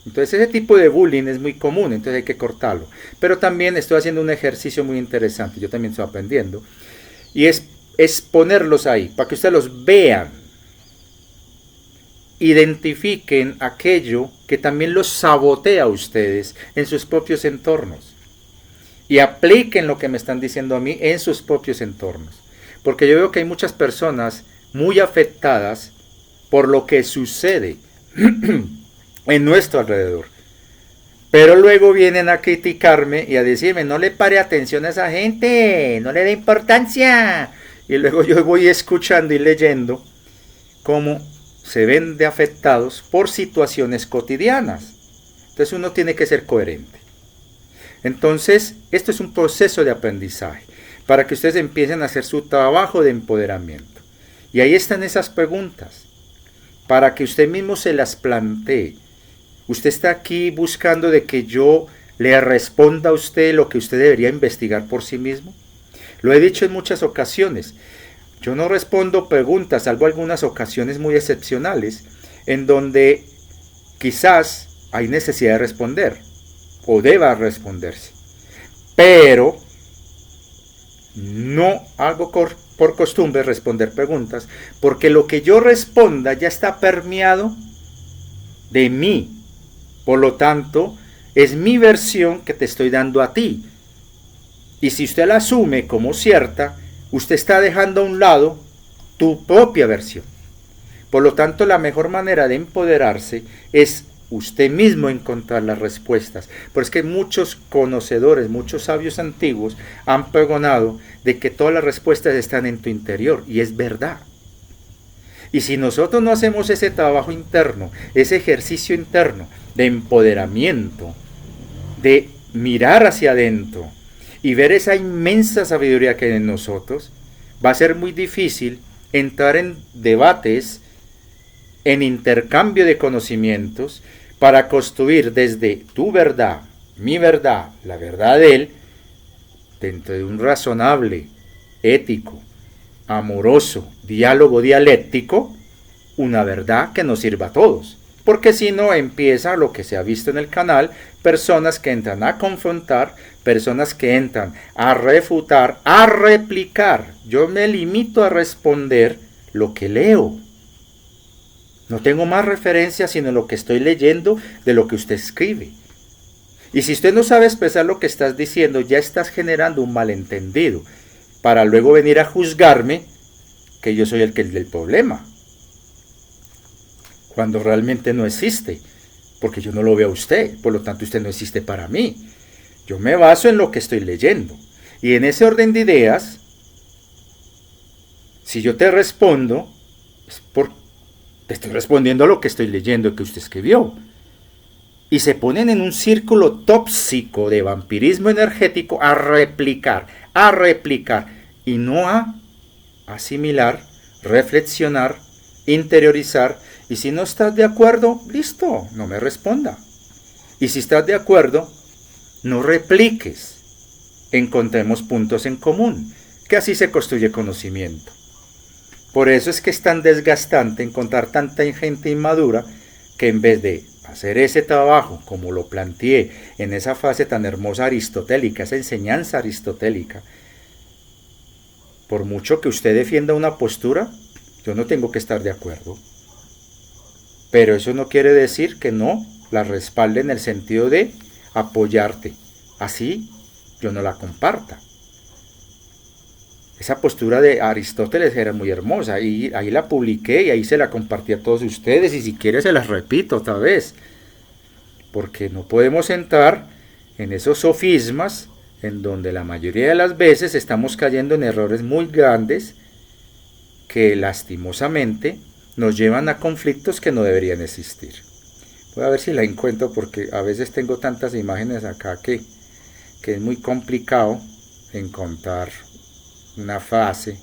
Entonces ese tipo de bullying es muy común, entonces hay que cortarlo. Pero también estoy haciendo un ejercicio muy interesante, yo también estoy aprendiendo, y es ponerlos ahí, para que ustedes los vean, identifiquen aquello que también los sabotea a ustedes en sus propios entornos, y apliquen lo que me están diciendo a mí en sus propios entornos, porque yo veo que hay muchas personas muy afectadas por lo que sucede en nuestro alrededor, pero luego vienen a criticarme y a decirme, no le pare atención a esa gente, no le dé importancia. Y luego yo voy escuchando y leyendo cómo se ven de afectados por situaciones cotidianas. Entonces uno tiene que ser coherente. Entonces, esto es un proceso de aprendizaje para que ustedes empiecen a hacer su trabajo de empoderamiento. Y ahí están esas preguntas, para que usted mismo se las plantee. Usted está aquí buscando de que yo le responda a usted lo que usted debería investigar por sí mismo. Lo he dicho en muchas ocasiones. Yo no respondo preguntas, salvo algunas ocasiones muy excepcionales, en donde quizás hay necesidad de responder, o deba responderse. Pero no hago por costumbre responder preguntas, porque lo que yo responda ya está permeado de mí. Por lo tanto, es mi versión que te estoy dando a ti. Y si usted la asume como cierta, usted está dejando a un lado tu propia versión. Por lo tanto, la mejor manera de empoderarse es usted mismo encontrar las respuestas. Pero es que muchos conocedores, muchos sabios antiguos han pregonado de que todas las respuestas están en tu interior, y es verdad. Y si nosotros no hacemos ese trabajo interno, ese ejercicio interno de empoderamiento, de mirar hacia adentro y ver esa inmensa sabiduría que hay en nosotros, va a ser muy difícil entrar en debates, en intercambio de conocimientos, para construir desde tu verdad, mi verdad, la verdad de él, dentro de un razonable, ético, amoroso, diálogo dialéctico, una verdad que nos sirva a todos. Porque si no, empieza lo que se ha visto en el canal, personas que entran a confrontar, personas que entran a refutar, a replicar. Yo me limito a responder lo que leo. No tengo más referencia sino lo que estoy leyendo de lo que usted escribe. Y si usted no sabe expresar lo que estás diciendo, ya estás generando un malentendido, para luego venir a juzgarme que yo soy el que es del problema, cuando realmente no existe, porque yo no lo veo a usted, por lo tanto usted no existe para mí. Yo me baso en lo que estoy leyendo, y en ese orden de ideas, si yo te respondo, es porque te estoy respondiendo a lo que estoy leyendo que usted escribió. Y se ponen en un círculo tóxico de vampirismo energético a replicar, y no a asimilar, reflexionar, interiorizar. Y si no estás de acuerdo, listo, no me responda. Y si estás de acuerdo, no repliques. Encontremos puntos en común, que así se construye conocimiento. Por eso es que es tan desgastante encontrar tanta gente inmadura que en vez de hacer ese trabajo, como lo planteé en esa fase tan hermosa aristotélica, esa enseñanza aristotélica, por mucho que usted defienda una postura, yo no tengo que estar de acuerdo. Pero eso no quiere decir que no la respalde en el sentido de apoyarte. Así yo no la comparta. Esa postura de Aristóteles era muy hermosa y ahí la publiqué y ahí se la compartí a todos ustedes y si quiere se las repito otra vez. porque no podemos entrar en esos sofismas en donde la mayoría de las veces estamos cayendo en errores muy grandes que lastimosamente nos llevan a conflictos que no deberían existir. Voy a ver si la encuentro porque a veces tengo tantas imágenes acá que es muy complicado encontrar una frase.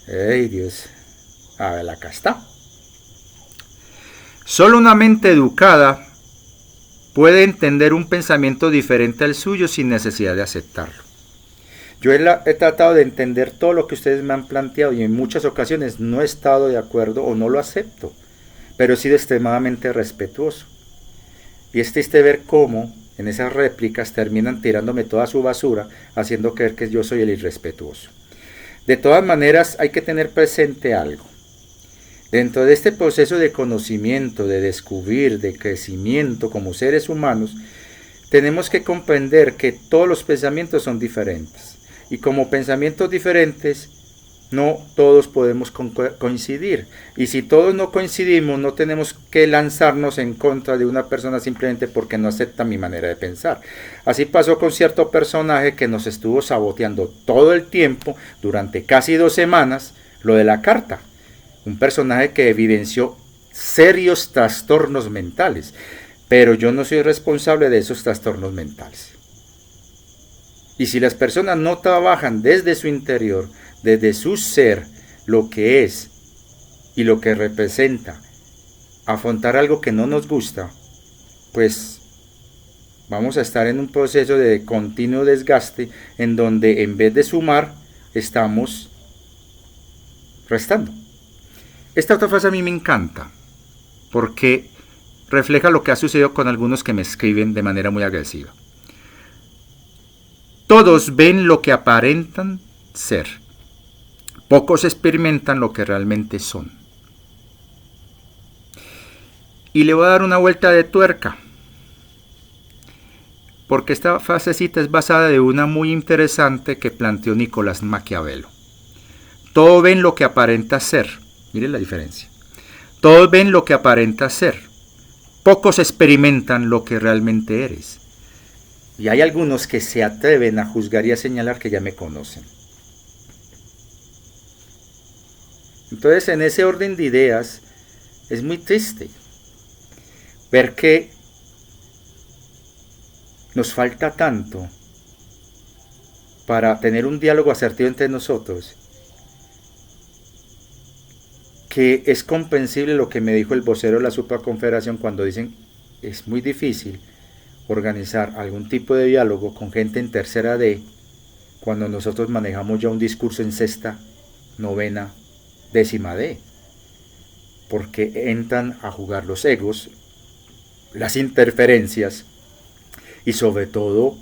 ¡Ay, Dios! A ver, acá está. Solo una mente educada puede entender un pensamiento diferente al suyo sin necesidad de aceptarlo. Yo he tratado de entender todo lo que ustedes me han planteado y en muchas ocasiones no he estado de acuerdo o no lo acepto, pero he sido extremadamente respetuoso. Y es triste ver cómo en esas réplicas terminan tirándome toda su basura, haciendo creer que yo soy el irrespetuoso. De todas maneras, hay que tener presente algo. Dentro de este proceso de conocimiento, de descubrir, de crecimiento como seres humanos, tenemos que comprender que todos los pensamientos son diferentes. Y como pensamientos diferentes, no todos podemos coincidir. Y si todos no coincidimos, no tenemos que lanzarnos en contra de una persona simplemente porque no acepta mi manera de pensar. Así pasó con cierto personaje que nos estuvo saboteando todo el tiempo, durante casi 2 semanas, lo de la carta. Un personaje que evidenció serios trastornos mentales. Pero yo no soy responsable de esos trastornos mentales. Y si las personas no trabajan desde su interior, desde su ser, lo que es y lo que representa, afrontar algo que no nos gusta, pues vamos a estar en un proceso de continuo desgaste en donde en vez de sumar, estamos restando. Esta otra frase a mí me encanta, porque refleja lo que ha sucedido con algunos que me escriben de manera muy agresiva. Todos ven lo que aparentan ser. Pocos experimentan lo que realmente son. Y le voy a dar una vuelta de tuerca, porque esta frasecita es basada de una muy interesante que planteó Nicolás Maquiavelo. Todos ven lo que aparenta ser. Miren la diferencia. Todos ven lo que aparenta ser. Pocos experimentan lo que realmente eres. Y hay algunos que se atreven a juzgar y a señalar que ya me conocen. Entonces, en ese orden de ideas, es muy triste ver que nos falta tanto para tener un diálogo asertivo entre nosotros, que es comprensible lo que me dijo el vocero de la Supraconfederación cuando dicen es muy difícil organizar algún tipo de diálogo con gente en tercera D cuando nosotros manejamos ya un discurso en sexta, novena, décima D, porque entran a jugar los egos, las interferencias y sobre todo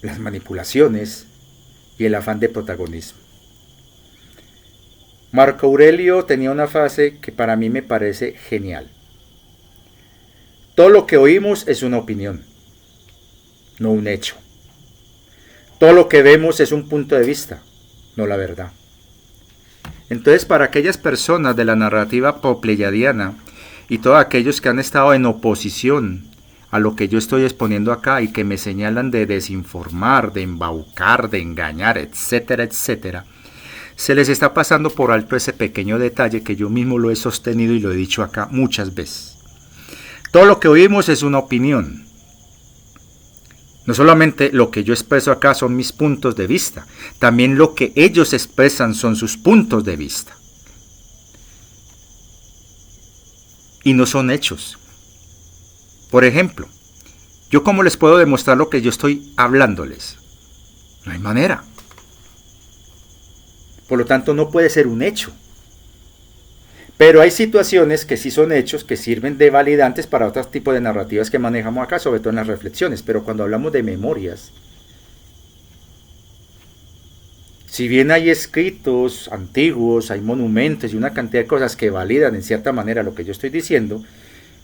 las manipulaciones y el afán de protagonismo. Marco Aurelio tenía una frase que para mí me parece genial. Todo lo que oímos es una opinión, no un hecho. Todo lo que vemos es un punto de vista, no la verdad. Entonces, para aquellas personas de la narrativa popleyadiana y todos aquellos que han estado en oposición a lo que yo estoy exponiendo acá y que me señalan de desinformar, de embaucar, de engañar, etcétera, etcétera, se les está pasando por alto ese pequeño detalle que yo mismo lo he sostenido y lo he dicho acá muchas veces. Todo lo que oímos es una opinión. No solamente lo que yo expreso acá son mis puntos de vista, también lo que ellos expresan son sus puntos de vista. Y no son hechos. Por ejemplo, ¿yo cómo les puedo demostrar lo que yo estoy hablándoles? No hay manera. Por lo tanto, no puede ser un hecho. Pero hay situaciones que sí son hechos, que sirven de validantes para otros tipos de narrativas que manejamos acá, sobre todo en las reflexiones. Pero cuando hablamos de memorias, si bien hay escritos antiguos, hay monumentos y una cantidad de cosas que validan en cierta manera lo que yo estoy diciendo,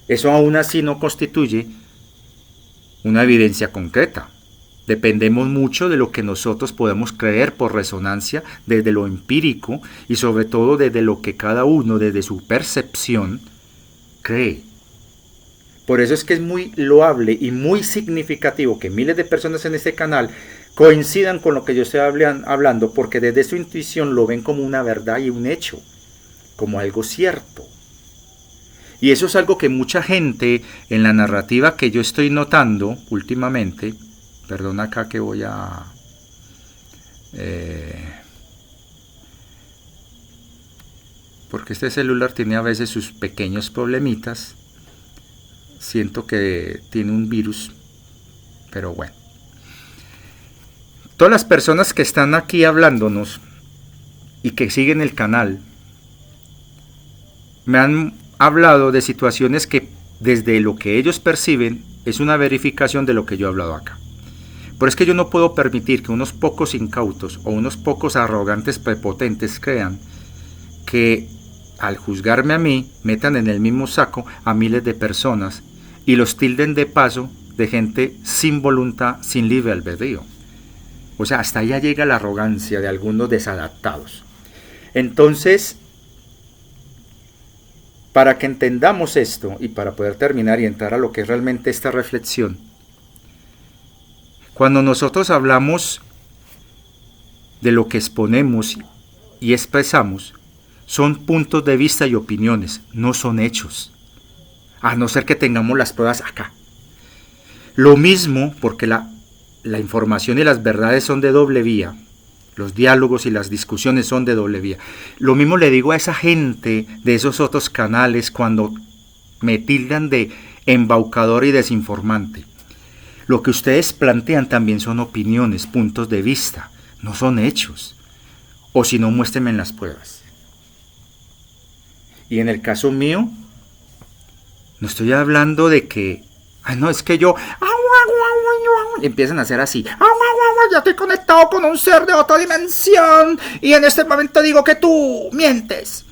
eso aún así no constituye una evidencia concreta. Dependemos mucho de lo que nosotros podemos creer por resonancia desde lo empírico y sobre todo desde lo que cada uno desde su percepción cree. Por eso es que es muy loable y muy significativo que miles de personas en este canal coincidan con lo que yo estoy hablando, porque desde su intuición lo ven como una verdad y un hecho, como algo cierto. Y eso es algo que mucha gente en la narrativa que yo estoy notando últimamente, perdón acá que voy a... porque este celular tiene a veces sus pequeños problemitas, siento que tiene un virus, pero bueno. Todas las personas que están aquí hablándonos y que siguen el canal me han hablado de situaciones que desde lo que ellos perciben es una verificación de lo que yo he hablado acá. Pero es que yo no puedo permitir que unos pocos incautos o unos pocos arrogantes prepotentes crean que al juzgarme a mí metan en el mismo saco a miles de personas y los tilden de paso de gente sin voluntad, sin libre albedrío. O sea, hasta allá llega la arrogancia de algunos desadaptados. Entonces, para que entendamos esto y para poder terminar y entrar a lo que es realmente esta reflexión, cuando nosotros hablamos de lo que exponemos y expresamos, son puntos de vista y opiniones, no son hechos, a no ser que tengamos las pruebas acá. Lo mismo, porque la información y las verdades son de doble vía, los diálogos y las discusiones son de doble vía. Lo mismo le digo a esa gente de esos otros canales cuando me tildan de embaucador y desinformante. Lo que ustedes plantean también son opiniones, puntos de vista, no son hechos. O si no, muéstrenme en las pruebas. Y en el caso mío, no estoy hablando de que, no, es que yo, empiezan a hacer así, ya estoy conectado con un ser de otra dimensión y en este momento digo que tú mientes.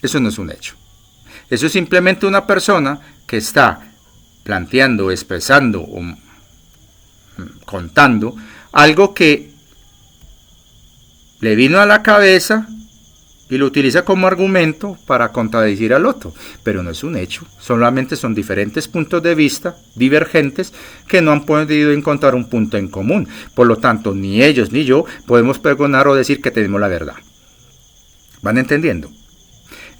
Eso no es un hecho. Eso es simplemente una persona que está planteando, expresando o contando algo que le vino a la cabeza y lo utiliza como argumento para contradecir al otro, pero no es un hecho, solamente son diferentes puntos de vista divergentes que no han podido encontrar un punto en común. Por lo tanto, ni ellos ni yo podemos pregonar o decir que tenemos la verdad. ¿Van entendiendo?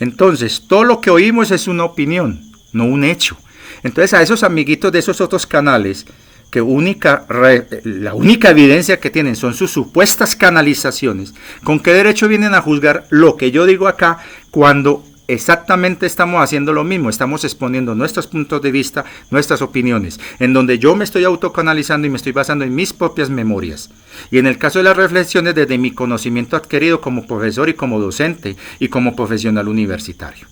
Entonces, todo lo que oímos es una opinión, no un hecho. Entonces, a esos amiguitos de esos otros canales, que la única evidencia que tienen son sus supuestas canalizaciones, ¿con qué derecho vienen a juzgar lo que yo digo acá cuando exactamente estamos haciendo lo mismo? Estamos exponiendo nuestros puntos de vista, nuestras opiniones, en donde yo me estoy autocanalizando y me estoy basando en mis propias memorias. Y en el caso de las reflexiones, desde mi conocimiento adquirido como profesor y como docente y como profesional universitario.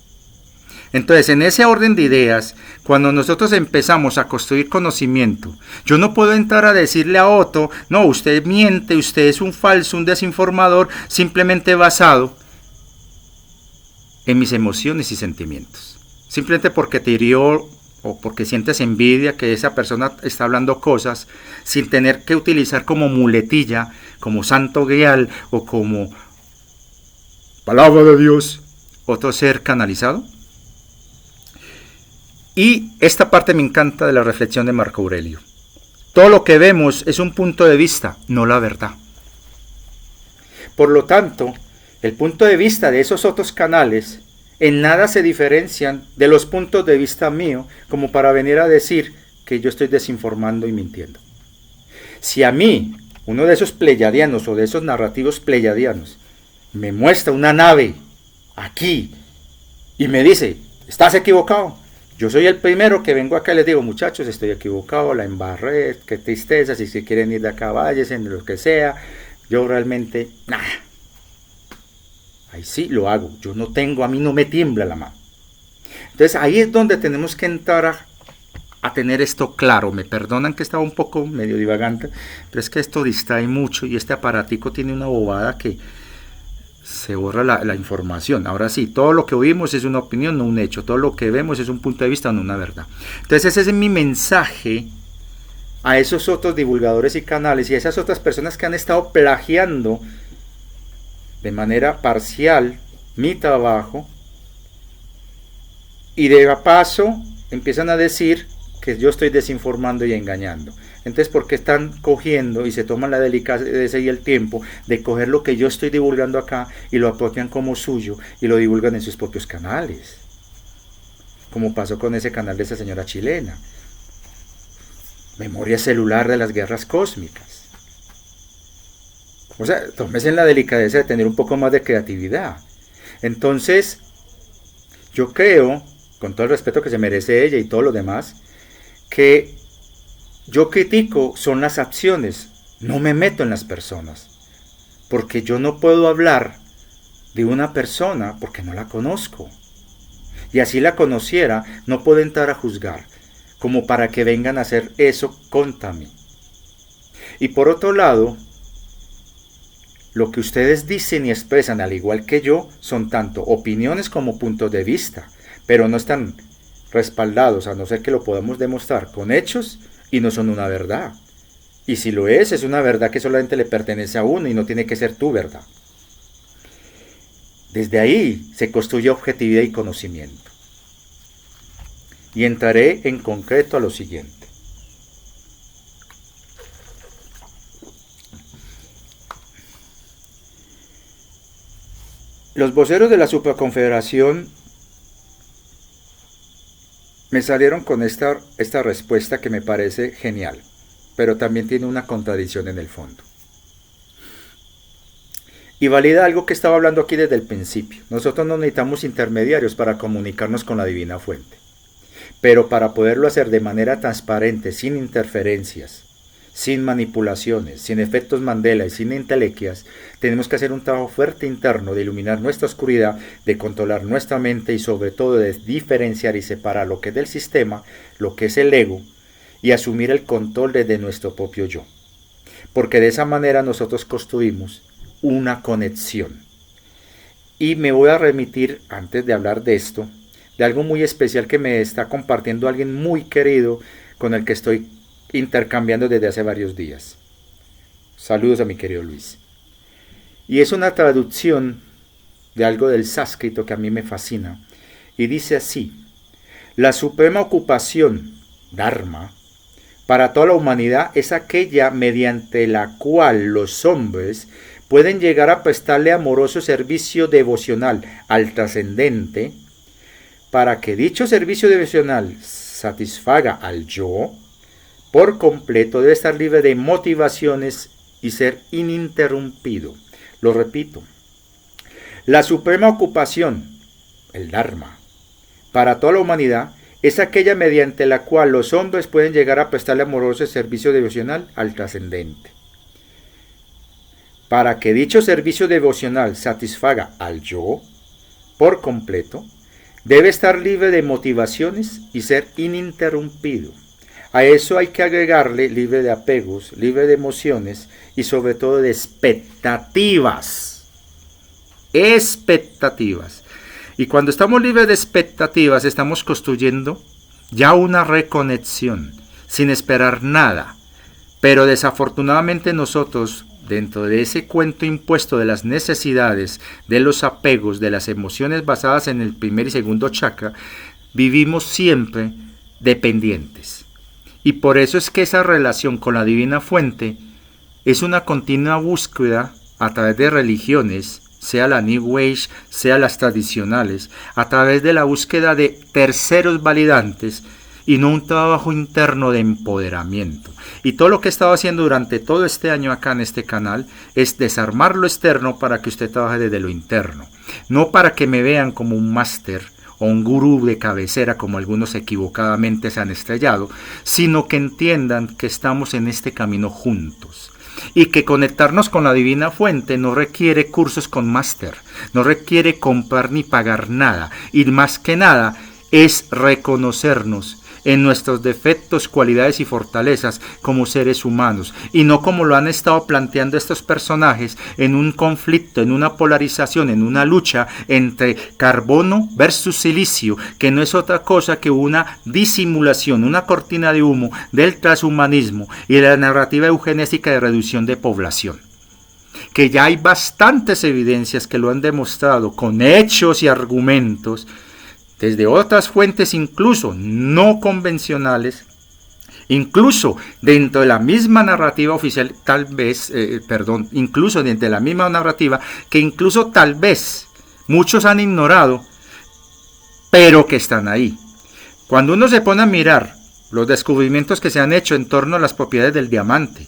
Entonces, en ese orden de ideas, cuando nosotros empezamos a construir conocimiento, yo no puedo entrar a decirle a otro, no, usted miente, usted es un falso, un desinformador, simplemente basado en mis emociones y sentimientos. Simplemente porque te hirió o porque sientes envidia que esa persona está hablando cosas sin tener que utilizar como muletilla, como santo grial o como palabra de Dios, otro ser canalizado. Y esta parte me encanta de la reflexión de Marco Aurelio. Todo lo que vemos es un punto de vista, no la verdad. Por lo tanto, el punto de vista de esos otros canales en nada se diferencian de los puntos de vista mío como para venir a decir que yo estoy desinformando y mintiendo. Si a mí, uno de esos pleyadianos o de esos narrativos pleyadianos, me muestra una nave aquí y me dice, estás equivocado, yo soy el primero que vengo acá y les digo, muchachos, estoy equivocado, la embarré, qué tristeza, si se quieren ir de acá, váyanse, en lo que sea. Yo realmente, nada. Ahí sí lo hago, yo no tengo, a mí no me tiembla la mano. Entonces ahí es donde tenemos que entrar a tener esto claro. Me perdonan que estaba un poco medio divagante, pero es que esto distrae mucho y este aparatico tiene una bobada que se borra la información. Ahora sí, todo lo que oímos es una opinión, no un hecho. Todo lo que vemos es un punto de vista, no una verdad. Entonces ese es mi mensaje a esos otros divulgadores y canales y a esas otras personas que han estado plagiando de manera parcial mi trabajo y de paso empiezan a decir que yo estoy desinformando y engañando. Entonces, ¿por qué están cogiendo y se toman la delicadeza y el tiempo de coger lo que yo estoy divulgando acá y lo apropian como suyo y lo divulgan en sus propios canales? Como pasó con ese canal de esa señora chilena. Memoria celular de las guerras cósmicas. O sea, tómese la delicadeza de tener un poco más de creatividad. Entonces, yo creo, con todo el respeto que se merece ella y todo lo demás, que yo critico son las acciones, no me meto en las personas, porque yo no puedo hablar de una persona porque no la conozco. Y así la conociera, no puedo entrar a juzgar, como para que vengan a hacer eso contra mí. Y por otro lado, lo que ustedes dicen y expresan, al igual que yo, son tanto opiniones como puntos de vista, pero no están respaldados, a no ser que lo podamos demostrar con hechos, y no son una verdad. Y si lo es una verdad que solamente le pertenece a uno y no tiene que ser tu verdad. Desde ahí se construye objetividad y conocimiento. Y entraré en concreto a lo siguiente. Los voceros de la Supraconfederación me salieron con esta respuesta que me parece genial, pero también tiene una contradicción en el fondo. Y valida algo que estaba hablando aquí desde el principio. Nosotros no necesitamos intermediarios para comunicarnos con la divina fuente. Pero para poderlo hacer de manera transparente, sin interferencias, sin manipulaciones, sin efectos Mandela y sin entelequias, tenemos que hacer un trabajo fuerte interno de iluminar nuestra oscuridad, de controlar nuestra mente y sobre todo de diferenciar y separar lo que es del sistema, lo que es el ego, y asumir el control desde nuestro propio yo. Porque de esa manera nosotros construimos una conexión. Y me voy a remitir, antes de hablar de esto, de algo muy especial que me está compartiendo alguien muy querido con el que estoy intercambiando desde hace varios días. Saludos a mi querido Luis. Y es una traducción de algo del sánscrito que a mí me fascina. Y dice así: la suprema ocupación, Dharma, para toda la humanidad es aquella mediante la cual los hombres pueden llegar a prestarle amoroso servicio devocional al trascendente, para que dicho servicio devocional satisfaga al yo, por completo debe estar libre de motivaciones y ser ininterrumpido. Lo repito, la suprema ocupación, el Dharma, para toda la humanidad es aquella mediante la cual los hombres pueden llegar a prestarle amoroso servicio devocional al trascendente. Para que dicho servicio devocional satisfaga al yo, por completo, debe estar libre de motivaciones y ser ininterrumpido. A eso hay que agregarle libre de apegos, libre de emociones y sobre todo de expectativas. Expectativas. Y cuando estamos libres de expectativas, estamos construyendo ya una reconexión, sin esperar nada. Pero desafortunadamente nosotros, dentro de ese cuento impuesto de las necesidades, de los apegos, de las emociones basadas en el primer y segundo chakra, vivimos siempre dependientes. Y por eso es que esa relación con la divina fuente es una continua búsqueda a través de religiones, sea la New Age, sea las tradicionales, a través de la búsqueda de terceros validantes y no un trabajo interno de empoderamiento. Y todo lo que he estado haciendo durante todo este año acá en este canal es desarmar lo externo para que usted trabaje desde lo interno. No para que me vean como un máster o un gurú de cabecera como algunos equivocadamente se han estrellado, sino que entiendan que estamos en este camino juntos. Y que conectarnos con la divina fuente no requiere cursos con máster, no requiere comprar ni pagar nada. Y más que nada es reconocernos en nuestros defectos, cualidades y fortalezas como seres humanos, y no como lo han estado planteando estos personajes en un conflicto, en una polarización, en una lucha entre carbono versus silicio, que no es otra cosa que una disimulación, una cortina de humo del transhumanismo y de la narrativa eugenésica de reducción de población. Que ya hay bastantes evidencias que lo han demostrado con hechos y argumentos, desde otras fuentes incluso no convencionales, incluso dentro de la misma narrativa oficial, incluso dentro de la misma narrativa, que incluso tal vez muchos han ignorado, pero que están ahí. Cuando uno se pone a mirar los descubrimientos que se han hecho en torno a las propiedades del diamante,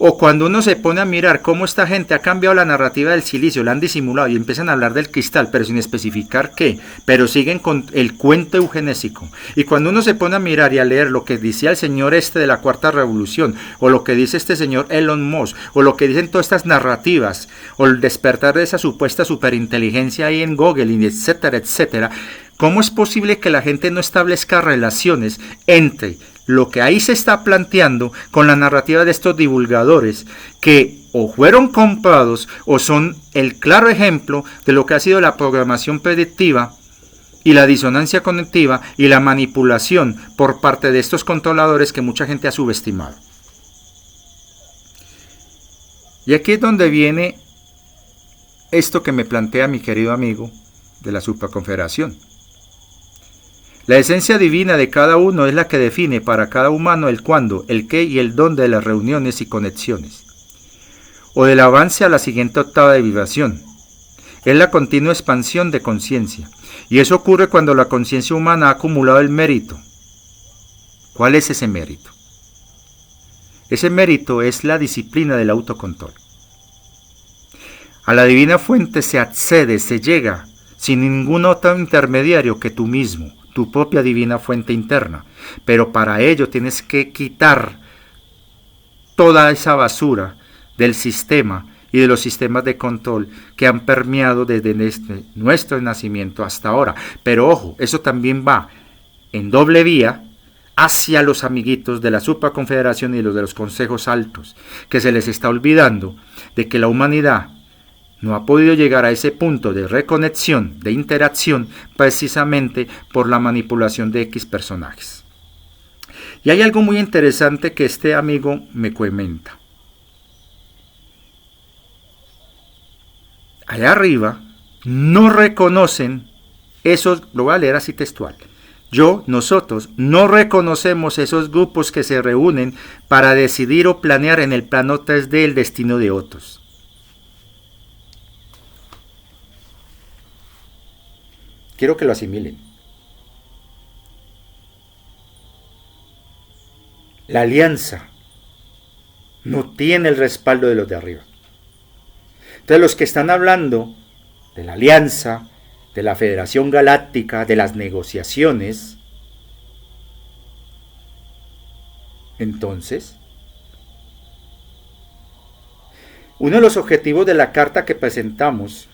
o cuando uno se pone a mirar cómo esta gente ha cambiado la narrativa del silicio, la han disimulado y empiezan a hablar del cristal, pero sin especificar qué, pero siguen con el cuento eugenésico. Y cuando uno se pone a mirar y a leer lo que decía el señor de la Cuarta Revolución, o lo que dice este señor Elon Musk, o lo que dicen todas estas narrativas, o el despertar de esa supuesta superinteligencia ahí en Google, etcétera, etcétera, ¿cómo es posible que la gente no establezca relaciones entre lo que ahí se está planteando con la narrativa de estos divulgadores que o fueron comprados o son el claro ejemplo de lo que ha sido la programación predictiva y la disonancia cognitiva y la manipulación por parte de estos controladores que mucha gente ha subestimado? Y aquí es donde viene esto que me plantea mi querido amigo de la Supraconfederación. La esencia divina de cada uno es la que define para cada humano el cuándo, el qué y el dónde de las reuniones y conexiones, o del avance a la siguiente octava de vibración. Es la continua expansión de conciencia, y eso ocurre cuando la conciencia humana ha acumulado el mérito. ¿Cuál es ese mérito? Ese mérito es la disciplina del autocontrol. A la divina fuente se accede, se llega, sin ningún otro intermediario que tú mismo, tu propia divina fuente interna, pero para ello tienes que quitar toda esa basura del sistema y de los sistemas de control que han permeado desde nuestro nacimiento hasta ahora. Pero ojo, eso también va en doble vía hacia los amiguitos de la Supraconfederación y los de los consejos altos, que se les está olvidando de que la humanidad no ha podido llegar a ese punto de reconexión, de interacción, precisamente por la manipulación de X personajes. Y hay algo muy interesante que este amigo me comenta. Allá arriba no reconocen esos, lo voy a leer así textual. Nosotros no reconocemos esos grupos que se reúnen para decidir o planear en el plano 3D el destino de otros. Quiero que lo asimilen. La alianza no tiene el respaldo de los de arriba. Entonces los que están hablando de la alianza, de la Federación Galáctica, de las negociaciones, entonces, uno de los objetivos de la carta que presentamos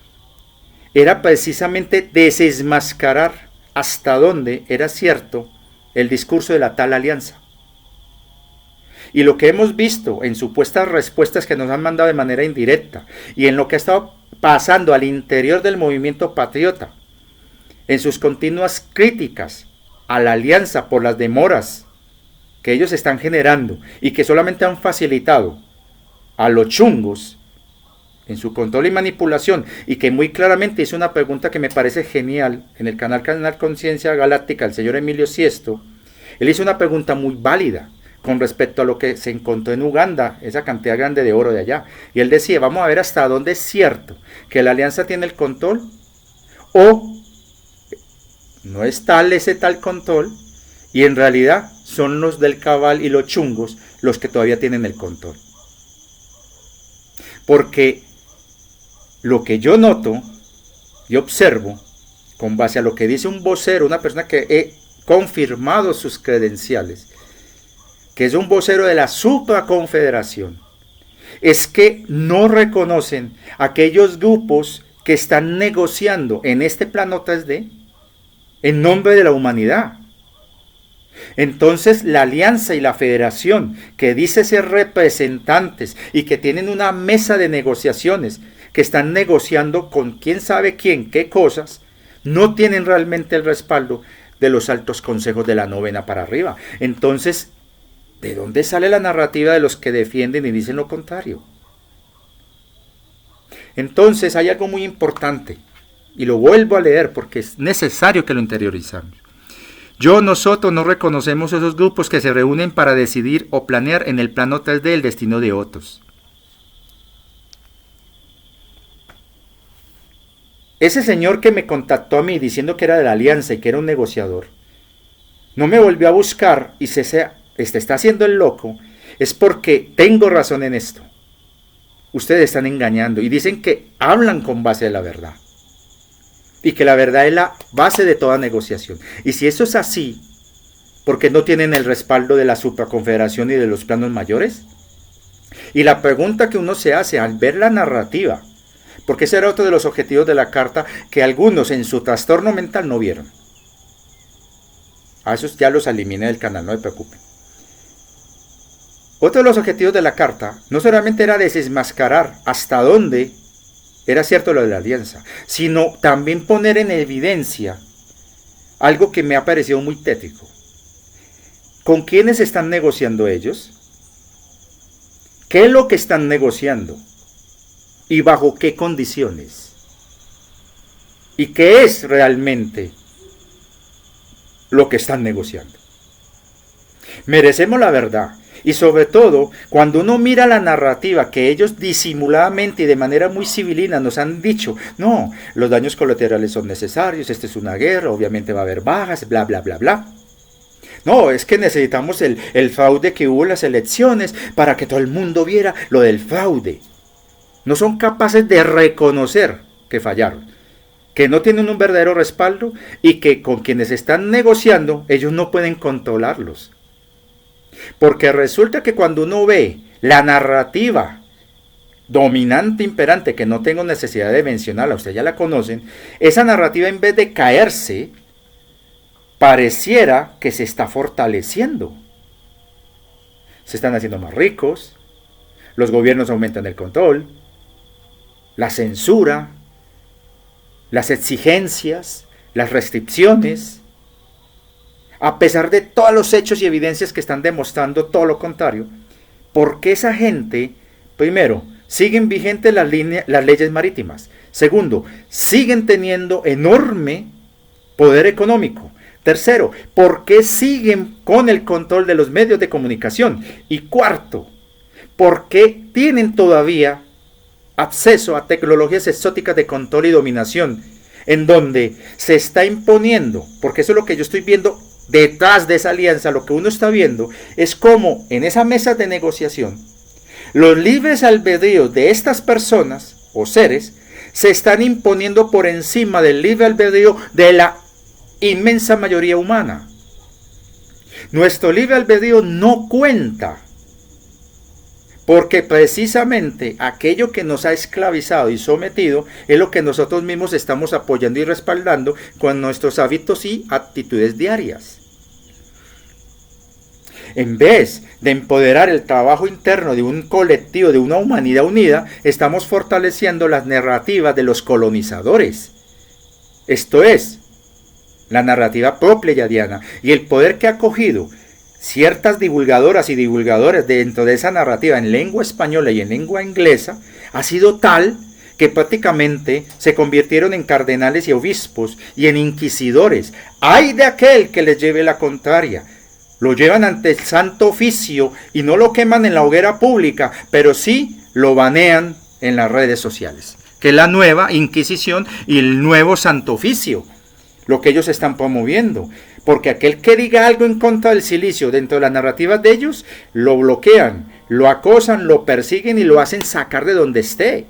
era precisamente desenmascarar hasta dónde era cierto el discurso de la tal alianza. Y lo que hemos visto en supuestas respuestas que nos han mandado de manera indirecta y en lo que ha estado pasando al interior del movimiento patriota, en sus continuas críticas a la alianza por las demoras que ellos están generando y que solamente han facilitado a los chungos en su control y manipulación, y que muy claramente hizo una pregunta que me parece genial en el canal Conciencia Galáctica, el señor Emilio Siesto. Él hizo una pregunta muy válida con respecto a lo que se encontró en Uganda, esa cantidad grande de oro de allá, y él decía, vamos a ver hasta dónde es cierto que la alianza tiene el control, o no es tal ese tal control, y en realidad son los del cabal y los chungos los que todavía tienen el control. Porque lo que yo noto y observo, con base a lo que dice un vocero, una persona que he confirmado sus credenciales, que es un vocero de la Supraconfederación, es que no reconocen aquellos grupos que están negociando en este plano 3D en nombre de la humanidad. Entonces la alianza y la federación, que dice ser representantes y que tienen una mesa de negociaciones, que están negociando con quién sabe quién, qué cosas, no tienen realmente el respaldo de los altos consejos de la novena para arriba. Entonces, ¿de dónde sale la narrativa de los que defienden y dicen lo contrario? Entonces hay algo muy importante y lo vuelvo a leer porque es necesario que lo interiorizamos. Nosotros no reconocemos esos grupos que se reúnen para decidir o planear en el plano 3D el destino de otros. Ese señor que me contactó a mí diciendo que era de la Alianza y que era un negociador, no me volvió a buscar y se está haciendo el loco, es porque tengo razón en esto. Ustedes están engañando y dicen que hablan con base de la verdad. Y que la verdad es la base de toda negociación. Y si eso es así, ¿por qué no tienen el respaldo de la supraconfederación y de los planos mayores? Y la pregunta que uno se hace al ver la narrativa, porque ese era otro de los objetivos de la carta que algunos en su trastorno mental no vieron. A esos ya los eliminé del canal, no se preocupen. Otro de los objetivos de la carta no solamente era desenmascarar hasta dónde era cierto lo de la alianza, sino también poner en evidencia algo que me ha parecido muy tétrico. ¿Con quiénes están negociando ellos? ¿Qué es lo que están negociando? ¿Y bajo qué condiciones? ¿Y qué es realmente lo que están negociando? Merecemos la verdad. Y sobre todo, cuando uno mira la narrativa que ellos disimuladamente y de manera muy civilina nos han dicho, no, los daños colaterales son necesarios, esta es una guerra, obviamente va a haber bajas, bla, bla, bla, bla. No, es que necesitamos el fraude que hubo en las elecciones para que todo el mundo viera lo del fraude. No son capaces de reconocer que fallaron, que no tienen un verdadero respaldo y que con quienes están negociando ellos no pueden controlarlos. Porque resulta que cuando uno ve la narrativa dominante, imperante, que no tengo necesidad de mencionarla, ustedes ya la conocen, esa narrativa en vez de caerse, pareciera que se está fortaleciendo. Se están haciendo más ricos, los gobiernos aumentan el control, la censura, las exigencias, las restricciones. A pesar de todos los hechos y evidencias que están demostrando todo lo contrario, ¿por qué esa gente, primero, siguen vigentes las leyes marítimas? Segundo, siguen teniendo enorme poder económico. Tercero, ¿por qué siguen con el control de los medios de comunicación? Y cuarto, ¿por qué tienen todavía acceso a tecnologías exóticas de control y dominación, en donde se está imponiendo? Porque eso es lo que yo estoy viendo. Detrás de esa alianza, lo que uno está viendo es cómo en esa mesa de negociación los libres albedríos de estas personas o seres se están imponiendo por encima del libre albedrío de la inmensa mayoría humana. Nuestro libre albedrío no cuenta, porque precisamente aquello que nos ha esclavizado y sometido es lo que nosotros mismos estamos apoyando y respaldando con nuestros hábitos y actitudes diarias. En vez de empoderar el trabajo interno de un colectivo, de una humanidad unida, estamos fortaleciendo las narrativas de los colonizadores. Esto es, la narrativa pro-pleyadiana y el poder que ha cogido ciertas divulgadoras y divulgadores dentro de esa narrativa en lengua española y en lengua inglesa ha sido tal que prácticamente se convirtieron en cardenales y obispos y en inquisidores. ¡Ay de aquel que les lleve la contraria! Lo llevan ante el Santo Oficio y no lo queman en la hoguera pública, pero sí lo banean en las redes sociales, que es la nueva Inquisición y el nuevo Santo Oficio, lo que ellos están promoviendo. Porque aquel que diga algo en contra del silicio dentro de las narrativas de ellos, lo bloquean, lo acosan, lo persiguen y lo hacen sacar de donde esté.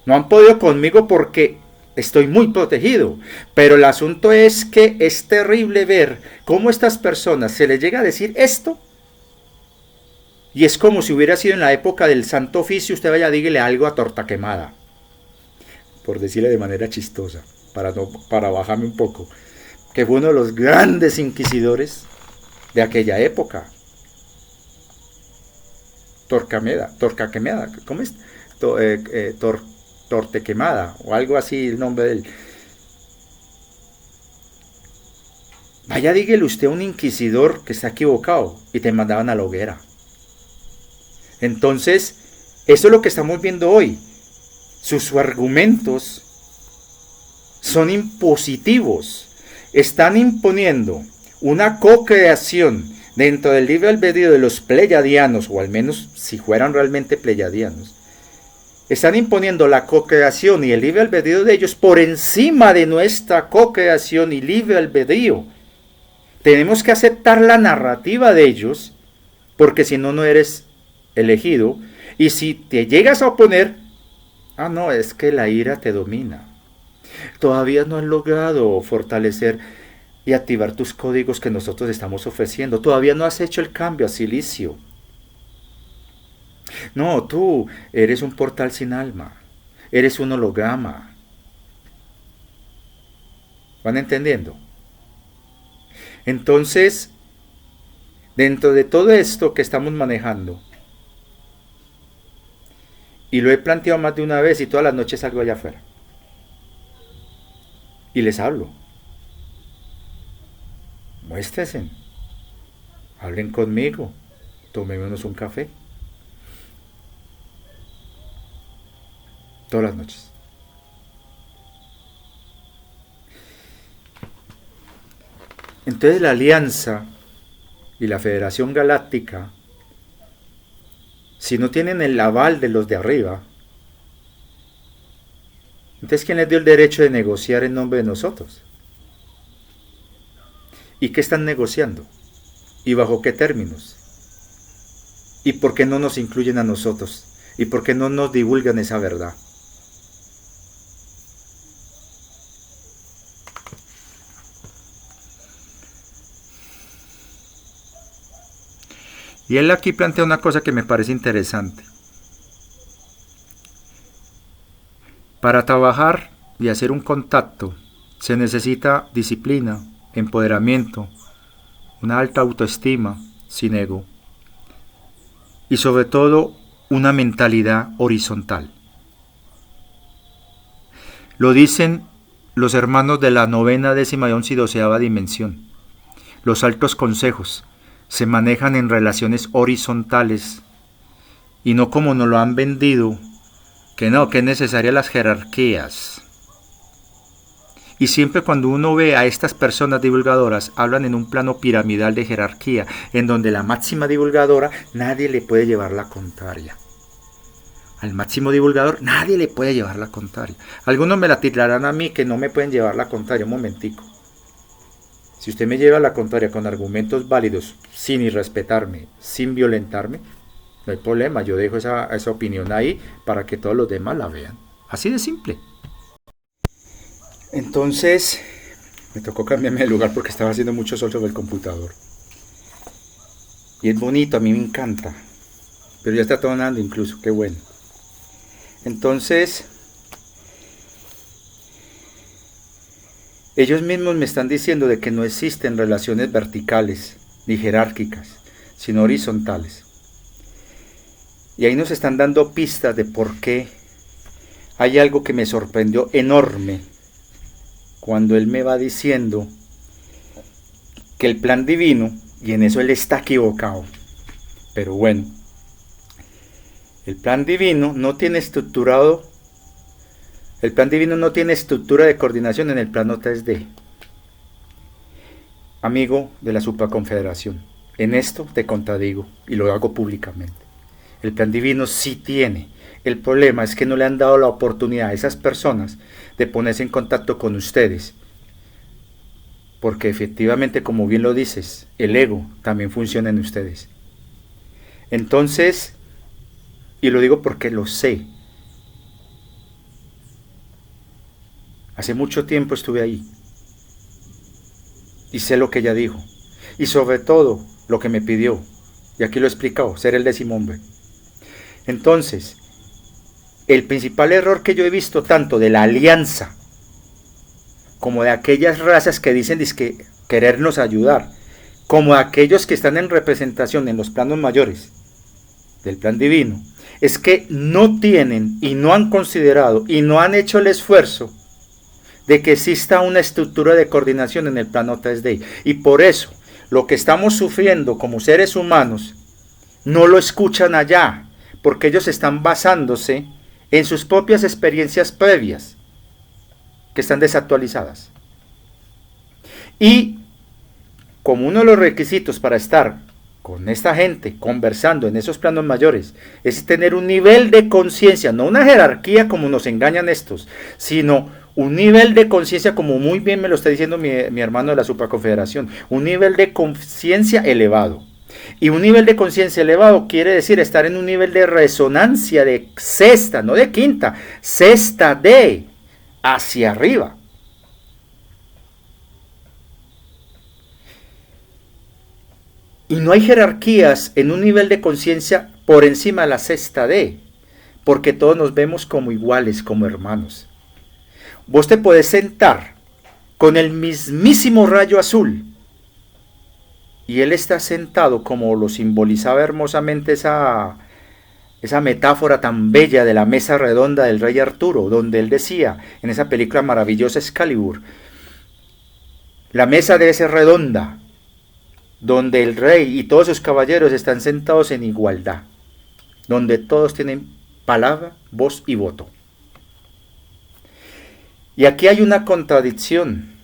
No han podido conmigo porque estoy muy protegido, pero el asunto es que es terrible ver cómo estas personas se les llega a decir esto, y es como si hubiera sido en la época del Santo Oficio, usted vaya a dígale algo a Torta Quemada, por decirle de manera chistosa, para bajarme un poco, que fue uno de los grandes inquisidores de aquella época. Torquemada, ¿cómo es? Tortequemada, o algo así el nombre de él. Vaya, dígale usted a un inquisidor que está equivocado y te mandaban a la hoguera. Entonces, eso es lo que estamos viendo hoy. Sus argumentos son impositivos. Están imponiendo una co-creación dentro del libre albedrío de los pleyadianos, o al menos si fueran realmente pleyadianos. Están imponiendo la co-creación y el libre albedrío de ellos por encima de nuestra co-creación y libre albedrío. Tenemos que aceptar la narrativa de ellos, porque si no, no eres elegido. Y si te llegas a oponer, no, es que la ira te domina. Todavía no has logrado fortalecer y activar tus códigos que nosotros estamos ofreciendo. Todavía no has hecho el cambio a silicio. No, tú eres un portal sin alma. Eres un holograma. ¿Van entendiendo? Entonces, dentro de todo esto que estamos manejando, y lo he planteado más de una vez y todas las noches salgo allá afuera y les hablo. Muéstrense, hablen conmigo, tomémonos un café. Todas las noches. Entonces la alianza y la Federación Galáctica, si no tienen el aval de los de arriba, entonces ¿quién les dio el derecho de negociar en nombre de nosotros? ¿Y qué están negociando? ¿Y bajo qué términos? ¿Y por qué no nos incluyen a nosotros? ¿Y por qué no nos divulgan esa verdad? Y él aquí plantea una cosa que me parece interesante. Para trabajar y hacer un contacto se necesita disciplina, empoderamiento, una alta autoestima, sin ego, y sobre todo una mentalidad horizontal. Lo dicen los hermanos de la 9ª, 10ª y 11ª y 12ª dimensión. Los altos consejos se manejan en relaciones horizontales y no como nos lo han vendido, que no, que es necesaria las jerarquías. Y siempre cuando uno ve a estas personas divulgadoras, hablan en un plano piramidal de jerarquía, en donde la máxima divulgadora nadie le puede llevar la contraria. Al máximo divulgador nadie le puede llevar la contraria. Algunos me la tirarán a mí que no me pueden llevar la contraria, un momentico. Si usted me lleva la contraria con argumentos válidos, sin irrespetarme, sin violentarme, no hay problema, yo dejo esa opinión ahí para que todos los demás la vean. Así de simple. Entonces, me tocó cambiarme de lugar porque estaba haciendo mucho sol sobre el computador. Y es bonito, a mí me encanta. Pero ya está tonando incluso, qué bueno. Entonces, ellos mismos me están diciendo de que no existen relaciones verticales ni jerárquicas, sino horizontales. Y ahí nos están dando pistas de por qué hay algo que me sorprendió enorme cuando él me va diciendo que el plan divino, y en eso él está equivocado, pero bueno, el plan divino no tiene estructura de coordinación en el plano 3D. Amigo de la supraconfederación, en esto te contradigo y lo hago públicamente. El plan divino sí tiene. El problema es que no le han dado la oportunidad a esas personas de ponerse en contacto con ustedes. Porque efectivamente, como bien lo dices, el ego también funciona en ustedes. Entonces, y lo digo porque lo sé. Hace mucho tiempo estuve ahí. Y sé lo que ella dijo. Y sobre todo, lo que me pidió. Y aquí lo he explicado, ser el 10º hombre. Entonces, el principal error que yo he visto tanto de la alianza como de aquellas razas que dicen querernos ayudar, como de aquellos que están en representación en los planos mayores del plan divino, es que no tienen y no han considerado y no han hecho el esfuerzo de que exista una estructura de coordinación en el plano 3D. Y por eso, lo que estamos sufriendo como seres humanos, no lo escuchan allá, porque ellos están basándose en sus propias experiencias previas. que están desactualizadas. Y como uno de los requisitos para estar con esta gente conversando en esos planos mayores es tener un nivel de conciencia, no una jerarquía como nos engañan estos, sino un nivel de conciencia, como muy bien me lo está diciendo mi hermano de la Supraconfederación, un nivel de conciencia elevado. Y un nivel de conciencia elevado quiere decir estar en un nivel de resonancia de sexta, no de quinta, sexta de hacia arriba. Y no hay jerarquías en un nivel de conciencia por encima de la sexta D, porque todos nos vemos como iguales, como hermanos. Vos te podés sentar con el mismísimo rayo azul y él está sentado como lo simbolizaba hermosamente esa metáfora tan bella de la mesa redonda del rey Arturo, donde él decía en esa película maravillosa Excalibur, la mesa debe ser redonda, donde el rey y todos sus caballeros están sentados en igualdad, donde todos tienen palabra, voz y voto. Y aquí hay una contradicción,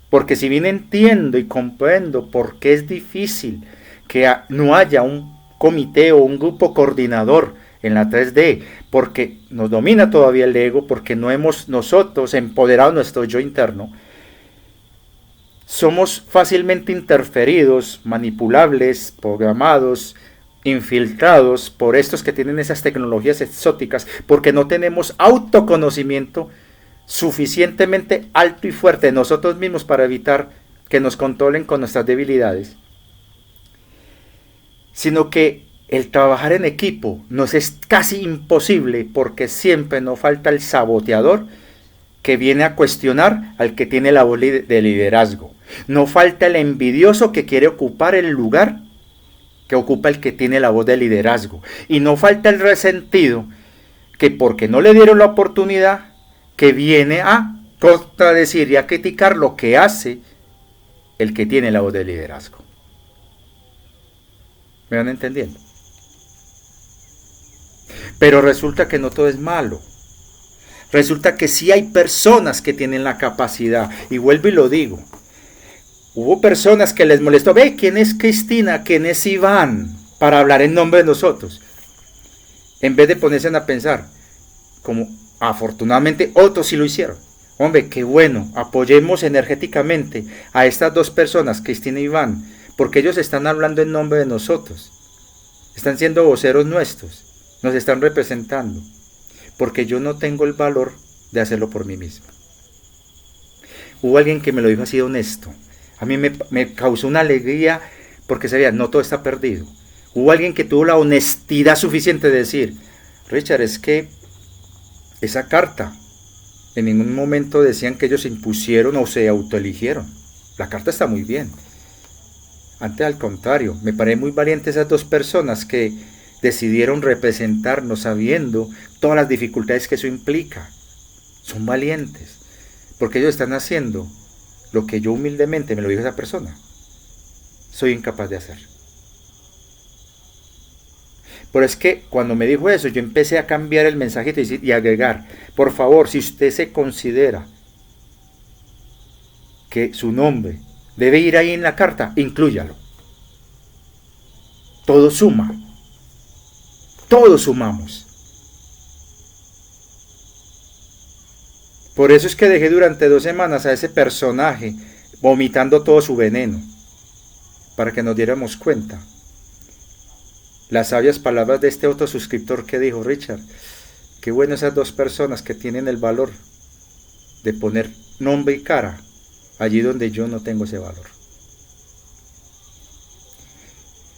porque si bien entiendo y comprendo por qué es difícil que no haya un comité o un grupo coordinador en la 3D, porque nos domina todavía el ego, porque no hemos nosotros empoderado nuestro yo interno, somos fácilmente interferidos, manipulables, programados, infiltrados por estos que tienen esas tecnologías exóticas, porque no tenemos autoconocimiento suficientemente alto y fuerte de nosotros mismos para evitar que nos controlen con nuestras debilidades, sino que el trabajar en equipo nos es casi imposible porque siempre nos falta el saboteador que viene a cuestionar al que tiene la voz de liderazgo. No falta el envidioso que quiere ocupar el lugar que ocupa el que tiene la voz de liderazgo. Y no falta el resentido que porque no le dieron la oportunidad, que viene a contradecir y a criticar lo que hace el que tiene la voz de liderazgo. ¿Me van entendiendo? Pero resulta que no todo es malo. Resulta que sí hay personas que tienen la capacidad. Y vuelvo y lo digo. Hubo personas que les molestó. Ve, ¿quién es Cristina? ¿Quién es Iván? Para hablar en nombre de nosotros. En vez de ponerse a pensar, como afortunadamente otros sí lo hicieron. Hombre, qué bueno, apoyemos energéticamente a estas dos personas, Cristina y Iván, porque ellos están hablando en nombre de nosotros. Están siendo voceros nuestros, nos están representando, porque yo no tengo el valor de hacerlo por mí mismo. Hubo alguien que me lo dijo así honesto. A mí me causó una alegría porque sabía, no todo está perdido. Hubo alguien que tuvo la honestidad suficiente de decir, Richard, es que esa carta, en ningún momento decían que ellos se impusieron o se autoeligieron. La carta está muy bien. Antes, al contrario, me parece muy valiente esas dos personas que decidieron representarnos sabiendo todas las dificultades que eso implica. Son valientes, porque ellos están haciendo lo que yo humildemente, me lo dijo esa persona, soy incapaz de hacer. Pero es que cuando me dijo eso, yo empecé a cambiar el mensajito y agregar, por favor, si usted se considera que su nombre debe ir ahí en la carta, inclúyalo. Todo suma. Todos sumamos. Por eso es que dejé durante 2 semanas a ese personaje vomitando todo su veneno, para que nos diéramos cuenta. Las sabias palabras de este otro suscriptor que dijo, Richard, qué bueno esas dos personas que tienen el valor de poner nombre y cara allí donde yo no tengo ese valor.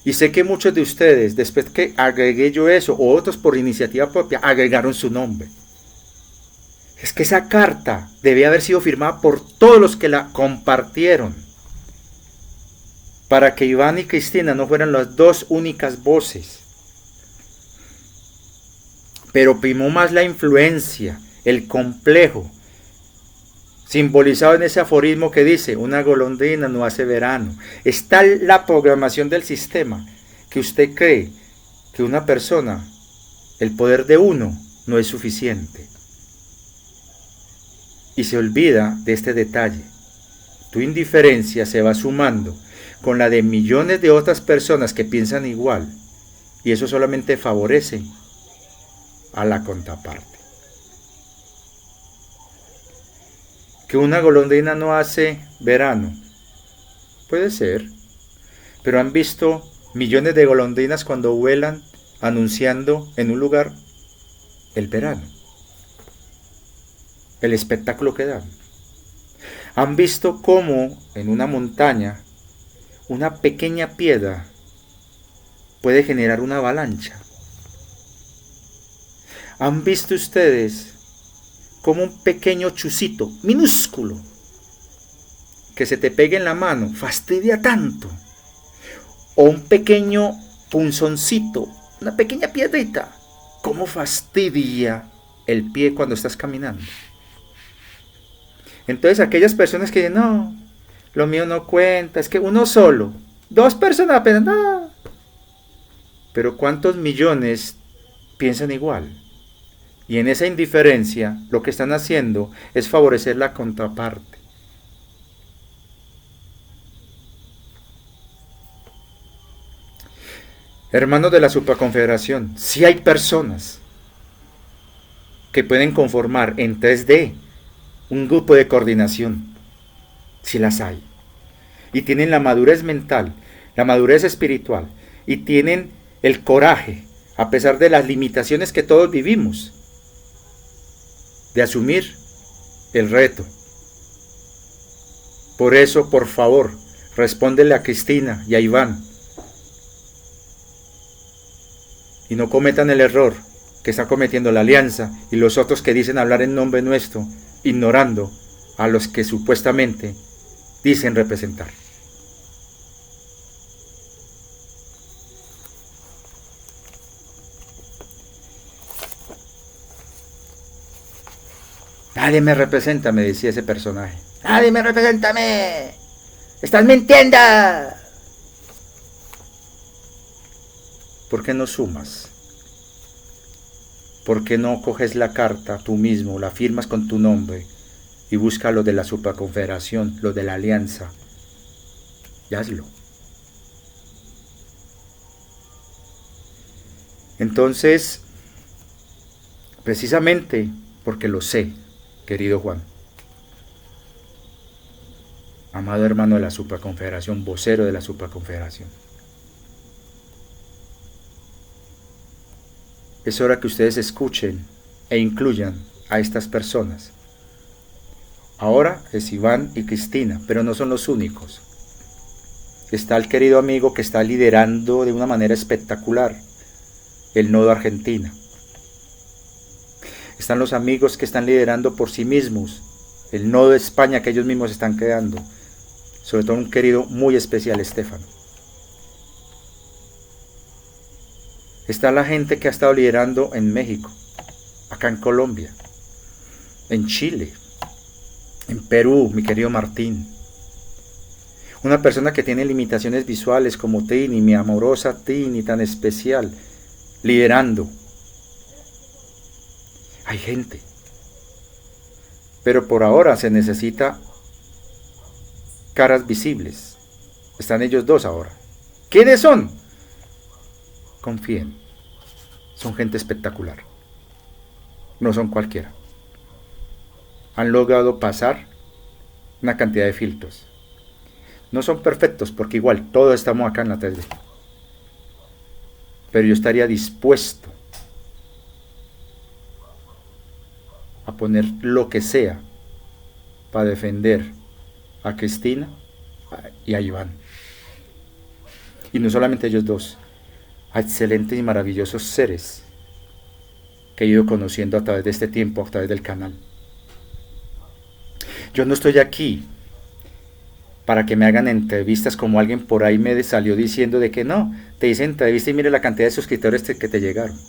Y sé que muchos de ustedes, después que agregué yo eso, o otros por iniciativa propia, agregaron su nombre. Es que esa carta debía haber sido firmada por todos los que la compartieron, para que Iván y Cristina no fueran las dos únicas voces. Pero primó más la influencia, el complejo, simbolizado en ese aforismo que dice, una golondrina no hace verano. Está la programación del sistema, que usted cree que una persona, el poder de uno, no es suficiente. y se olvida de este detalle. Tu indiferencia se va sumando con la de millones de otras personas que piensan igual, y eso solamente favorece a la contraparte. Que una golondrina no hace verano, puede ser, pero han visto millones de golondrinas cuando vuelan anunciando en un lugar el verano, el espectáculo que dan. Han visto cómo en una montaña una pequeña piedra puede generar una avalancha. ¿Han visto ustedes cómo un pequeño chucito minúsculo que se te pegue en la mano fastidia tanto? O un pequeño punzoncito, una pequeña piedrita, ¿cómo fastidia el pie cuando estás caminando? Entonces aquellas personas que dicen, no, lo mío no cuenta, es que uno solo, 2 personas apenas, no. Pero ¿cuántos millones piensan igual? Y en esa indiferencia lo que están haciendo es favorecer la contraparte. Hermanos de la Supraconfederación, sí hay personas que pueden conformar en 3D un grupo de coordinación, si las hay, y tienen la madurez mental, la madurez espiritual, y tienen el coraje, a pesar de las limitaciones que todos vivimos, de asumir el reto. Por eso, por favor, respóndele a Cristina y a Iván, y no cometan el error que está cometiendo la Alianza y los otros que dicen hablar en nombre nuestro, ignorando a los que supuestamente dicen representar. Nadie me representa, me decía ese personaje. Nadie me representa a mí. Estás mintiendo. ¿Por qué no sumas? ¿Por qué no coges la carta tú mismo, la firmas con tu nombre y busca lo de la Supraconfederación, lo de la Alianza? Y hazlo. Entonces, precisamente porque lo sé, querido Juan, amado hermano de la Supraconfederación, vocero de la Supraconfederación, es hora que ustedes escuchen e incluyan a estas personas. Ahora es Iván y Cristina, pero no son los únicos. Está el querido amigo que está liderando de una manera espectacular el Nodo Argentina. Están los amigos que están liderando por sí mismos el Nodo de España que ellos mismos están creando. Sobre todo un querido muy especial, Estefano. Está la gente que ha estado liderando en México, acá en Colombia, en Chile, en Perú, mi querido Martín. Una persona que tiene limitaciones visuales como Tini, mi amorosa Tini tan especial, liderando. Hay gente. Pero por ahora se necesita caras visibles. Están ellos 2 ahora. ¿Quiénes son? Confíen. Son gente espectacular. No son cualquiera. Han logrado pasar una cantidad de filtros. No son perfectos porque igual todos estamos acá en la 3D. Pero yo estaría dispuesto a poner lo que sea para defender a Cristina y a Iván. Y no solamente ellos 2, a excelentes y maravillosos seres que he ido conociendo a través de este tiempo, a través del canal. Yo no estoy aquí para que me hagan entrevistas como alguien por ahí me salió diciendo de que no, te hice entrevista y mire la cantidad de suscriptores que te llegaron.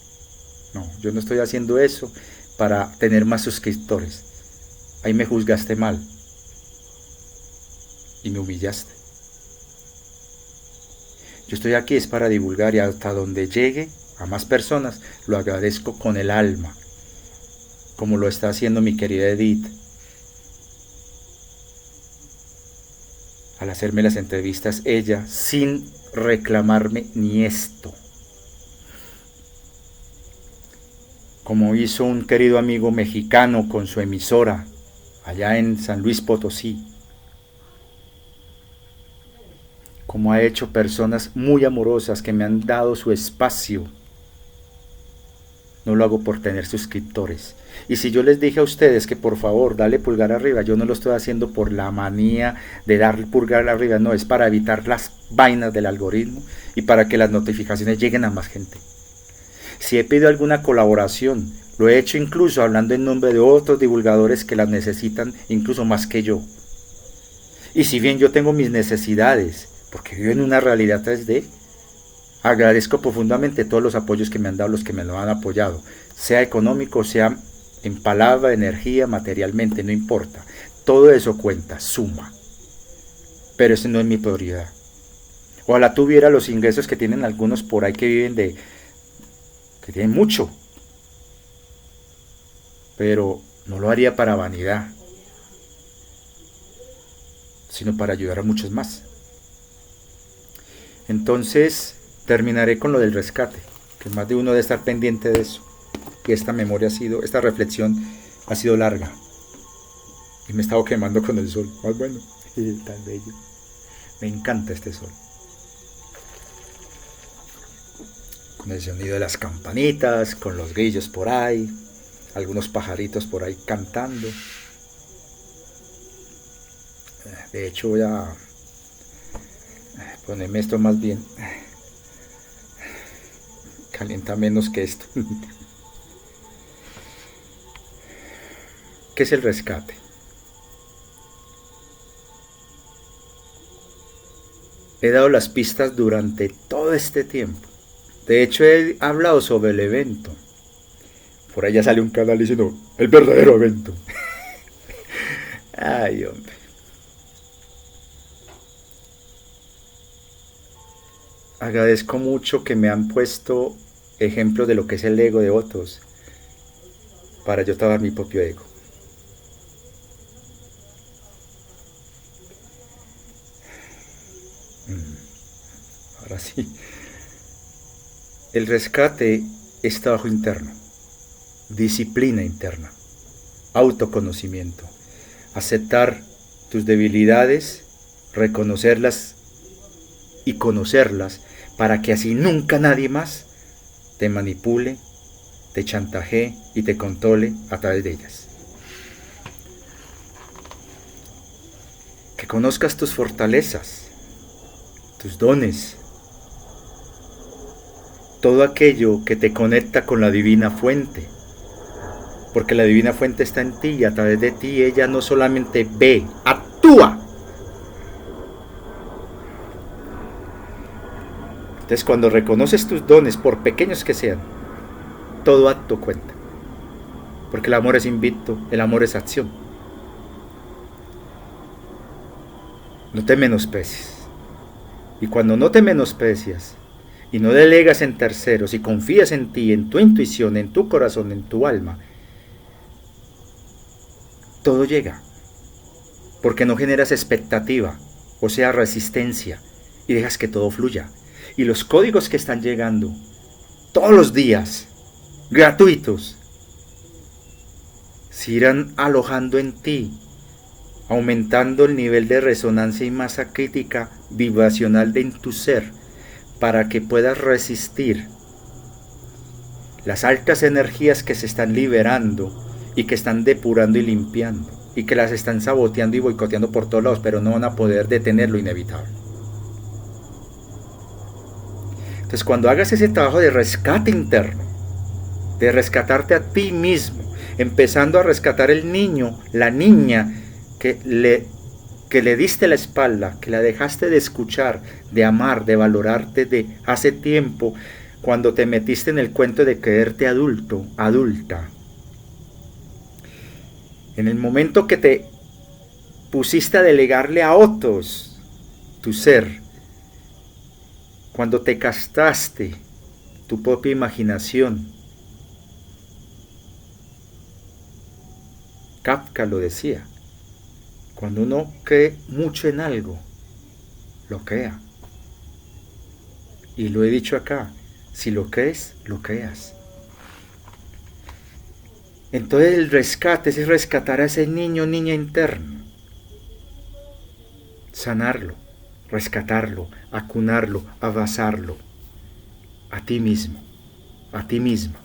No, yo no estoy haciendo eso para tener más suscriptores. Ahí me juzgaste mal y me humillaste. Yo estoy aquí es para divulgar y hasta donde llegue a más personas lo agradezco con el alma, como lo está haciendo mi querida Edith, al hacerme las entrevistas, ella, sin reclamarme ni esto. Como hizo un querido amigo mexicano con su emisora allá en San Luis Potosí. Como ha hecho personas muy amorosas que me han dado su espacio. No lo hago por tener suscriptores. Y si yo les dije a ustedes que por favor dale pulgar arriba, yo no lo estoy haciendo por la manía de darle pulgar arriba, no, es para evitar las vainas del algoritmo y para que las notificaciones lleguen a más gente. Si he pedido alguna colaboración, lo he hecho incluso hablando en nombre de otros divulgadores que las necesitan incluso más que yo. Y si bien yo tengo mis necesidades, porque vivo en una realidad 3D, agradezco profundamente todos los apoyos que me han dado, los que me lo han apoyado, sea económico, sea en palabra, energía, materialmente, no importa. Todo eso cuenta, suma. Pero ese no es mi prioridad. Ojalá tuviera los ingresos que tienen algunos por ahí que viven que tienen mucho. Pero no lo haría para vanidad, sino para ayudar a muchos más. Entonces terminaré con lo del rescate, que más de uno debe estar pendiente de eso. Y esta reflexión ha sido larga. Y me he estado quemando con el sol. Más bueno, tan bello. Me encanta este sol. Con el sonido de las campanitas, con los grillos por ahí, algunos pajaritos por ahí cantando. De hecho voy a ponerme esto más bien. Calienta menos que esto. ¿Qué es el rescate? He dado las pistas durante todo este tiempo. De hecho he hablado sobre el evento. Por allá sale un canal diciendo, el verdadero evento. Ay, hombre. Agradezco mucho que me han puesto ejemplos de lo que es el ego de otros para yo trabajar mi propio ego. Ahora sí. El rescate es trabajo interno, disciplina interna, autoconocimiento, aceptar tus debilidades, reconocerlas y conocerlas para que así nunca nadie más te manipule, te chantajee y te controle a través de ellas. Que conozcas tus fortalezas, tus dones, todo aquello que te conecta con la divina fuente, porque la divina fuente está en ti y a través de ti ella no solamente ve, actúa. Entonces cuando reconoces tus dones, por pequeños que sean, todo acto cuenta, porque el amor es invicto, el amor es acción. No te menosprecies, y cuando no te menosprecias y no delegas en terceros y confías en ti, en tu intuición, en tu corazón, en tu alma, todo llega, porque no generas expectativa, o sea, resistencia, y dejas que todo fluya. Y los códigos que están llegando todos los días, gratuitos, se irán alojando en ti, aumentando el nivel de resonancia y masa crítica vibracional en tu ser, para que puedas resistir las altas energías que se están liberando y que están depurando y limpiando, y que las están saboteando y boicoteando por todos lados, pero no van a poder detener lo inevitable. Entonces cuando hagas ese trabajo de rescate interno, de rescatarte a ti mismo, empezando a rescatar el niño, la niña que le diste la espalda, que la dejaste de escuchar, de amar, de valorarte de hace tiempo, cuando te metiste en el cuento de creerte adulto, adulta. En el momento que te pusiste a delegarle a otros tu ser, cuando te castraste tu propia imaginación. Kafka lo decía, cuando uno cree mucho en algo, lo crea. Y lo he dicho acá, si lo crees, lo creas. Entonces el rescate es rescatar a ese niño o niña interno. Sanarlo, rescatarlo, acunarlo, abrazarlo. A ti mismo, a ti misma.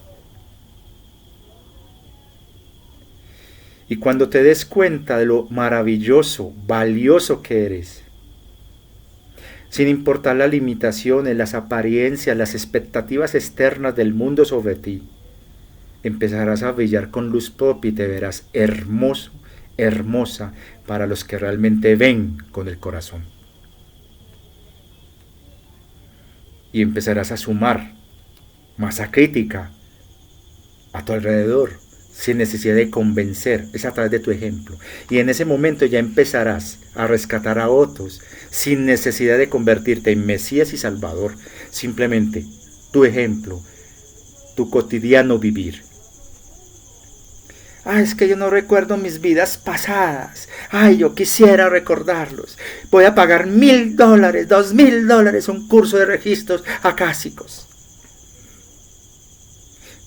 Y cuando te des cuenta de lo maravilloso, valioso que eres, sin importar las limitaciones, las apariencias, las expectativas externas del mundo sobre ti, empezarás a brillar con luz propia y te verás hermoso, hermosa para los que realmente ven con el corazón. Y empezarás a sumar masa crítica a tu alrededor, sin necesidad de convencer, es a través de tu ejemplo. Y en ese momento ya empezarás a rescatar a otros, sin necesidad de convertirte en Mesías y Salvador, simplemente tu ejemplo, tu cotidiano vivir. Es que yo no recuerdo mis vidas pasadas. Yo quisiera recordarlos. Voy a pagar $1,000, $2,000 un curso de registros acásicos.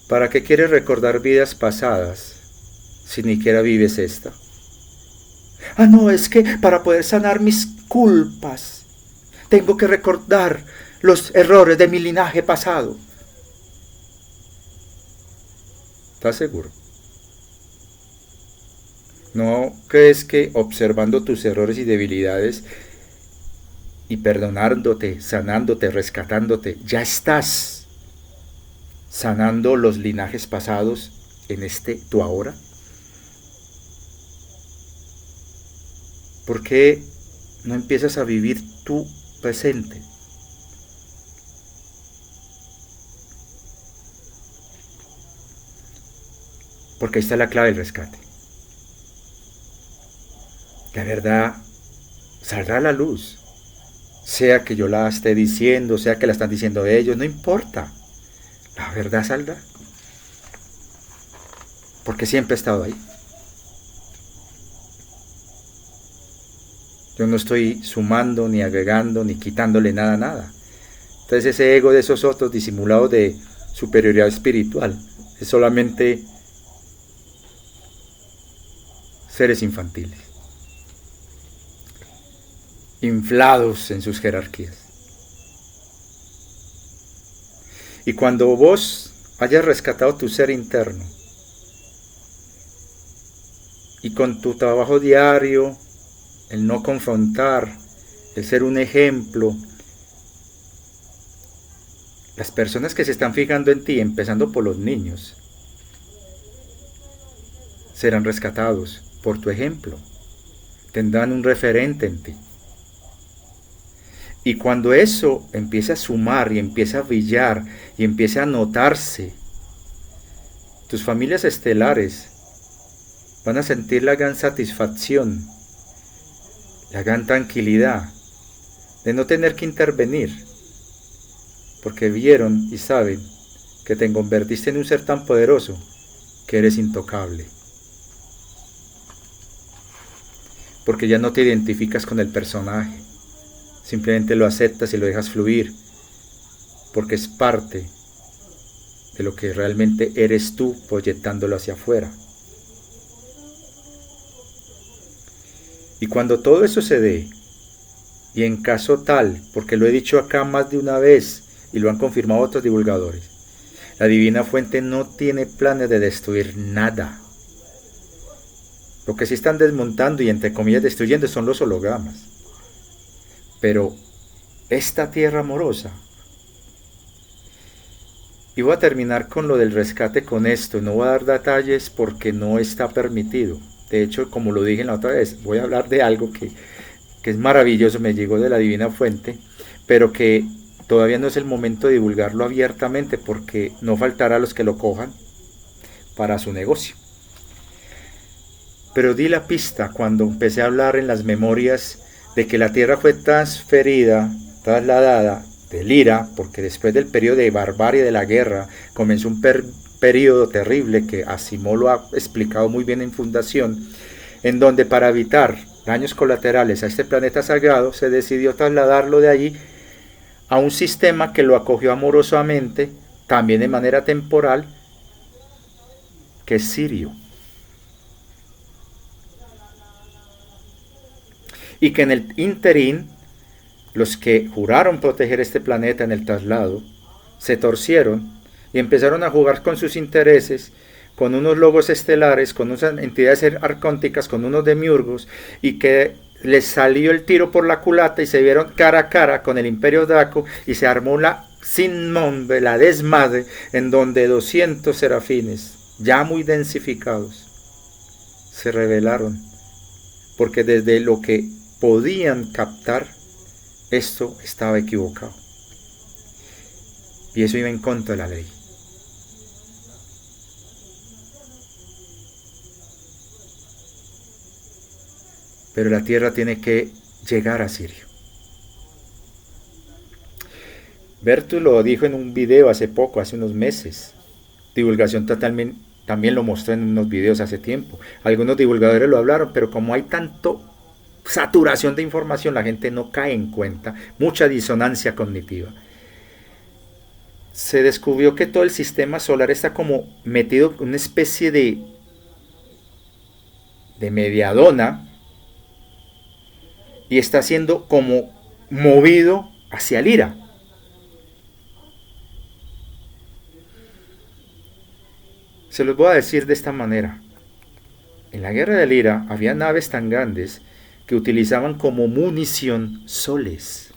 ¿Para qué quieres recordar vidas pasadas si ni siquiera vives esta? No, es que para poder sanar mis culpas, tengo que recordar los errores de mi linaje pasado. ¿Estás seguro? ¿No crees que observando tus errores y debilidades y perdonándote, sanándote, rescatándote, ya estás sanando los linajes pasados en tu ahora? ¿Por qué no empiezas a vivir tu presente? Porque ahí está la clave del rescate. La verdad saldrá a la luz, sea que yo la esté diciendo, sea que la están diciendo ellos, no importa. La verdad saldrá, porque siempre he estado ahí. Yo no estoy sumando, ni agregando, ni quitándole nada a nada. Entonces ese ego de esos otros disimulados de superioridad espiritual es solamente seres infantiles, inflados en sus jerarquías. Y cuando vos hayas rescatado tu ser interno y con tu trabajo diario, el no confrontar, el ser un ejemplo, las personas que se están fijando en ti, empezando por los niños, serán rescatados por tu ejemplo, tendrán un referente en ti. Y cuando eso empiece a sumar y empiece a brillar y empiece a notarse, tus familias estelares van a sentir la gran satisfacción, la gran tranquilidad de no tener que intervenir, porque vieron y saben que te convertiste en un ser tan poderoso que eres intocable. Porque ya no te identificas con el personaje. Simplemente lo aceptas y lo dejas fluir, porque es parte de lo que realmente eres tú, proyectándolo hacia afuera. Y cuando todo eso se dé, y en caso tal, porque lo he dicho acá más de una vez, y lo han confirmado otros divulgadores, la Divina Fuente no tiene planes de destruir nada. Lo que sí están desmontando y entre comillas destruyendo son los hologramas. Pero esta tierra amorosa, y voy a terminar con lo del rescate con esto, no voy a dar detalles porque no está permitido. De hecho, como lo dije la otra vez, voy a hablar de algo que es maravilloso, me llegó de la Divina Fuente, pero que todavía no es el momento de divulgarlo abiertamente porque no faltará los que lo cojan para su negocio. Pero di la pista cuando empecé a hablar en las memorias de que la tierra fue transferida, trasladada del Ira, porque después del periodo de barbarie de la guerra comenzó un periodo terrible que Asimov lo ha explicado muy bien en Fundación, en donde para evitar daños colaterales a este planeta sagrado, se decidió trasladarlo de allí a un sistema que lo acogió amorosamente, también de manera temporal, que es Sirio. Y que en el interín, los que juraron proteger este planeta en el traslado, se torcieron y empezaron a jugar con sus intereses, con unos logos estelares, con unas entidades arcónticas, con unos demiurgos, y que les salió el tiro por la culata y se vieron cara a cara con el Imperio Draco y se armó la sin nombre, la desmadre, en donde 200 serafines, ya muy densificados, se rebelaron, porque desde lo que podían captar, esto estaba equivocado. Y eso iba en contra de la ley. Pero la tierra tiene que llegar a Sirio. Bertus lo dijo en un video hace poco, hace unos meses. Divulgación totalmente, también lo mostró en unos videos hace tiempo. Algunos divulgadores lo hablaron, pero como hay tanto saturación de información, la gente no cae en cuenta. Mucha disonancia cognitiva. Se descubrió que todo el sistema solar está como metido en una especie de mediadona, y está siendo como movido hacia Lira. Se los voy a decir de esta manera. En la guerra de Lira había naves tan grandes que utilizaban como munición soles.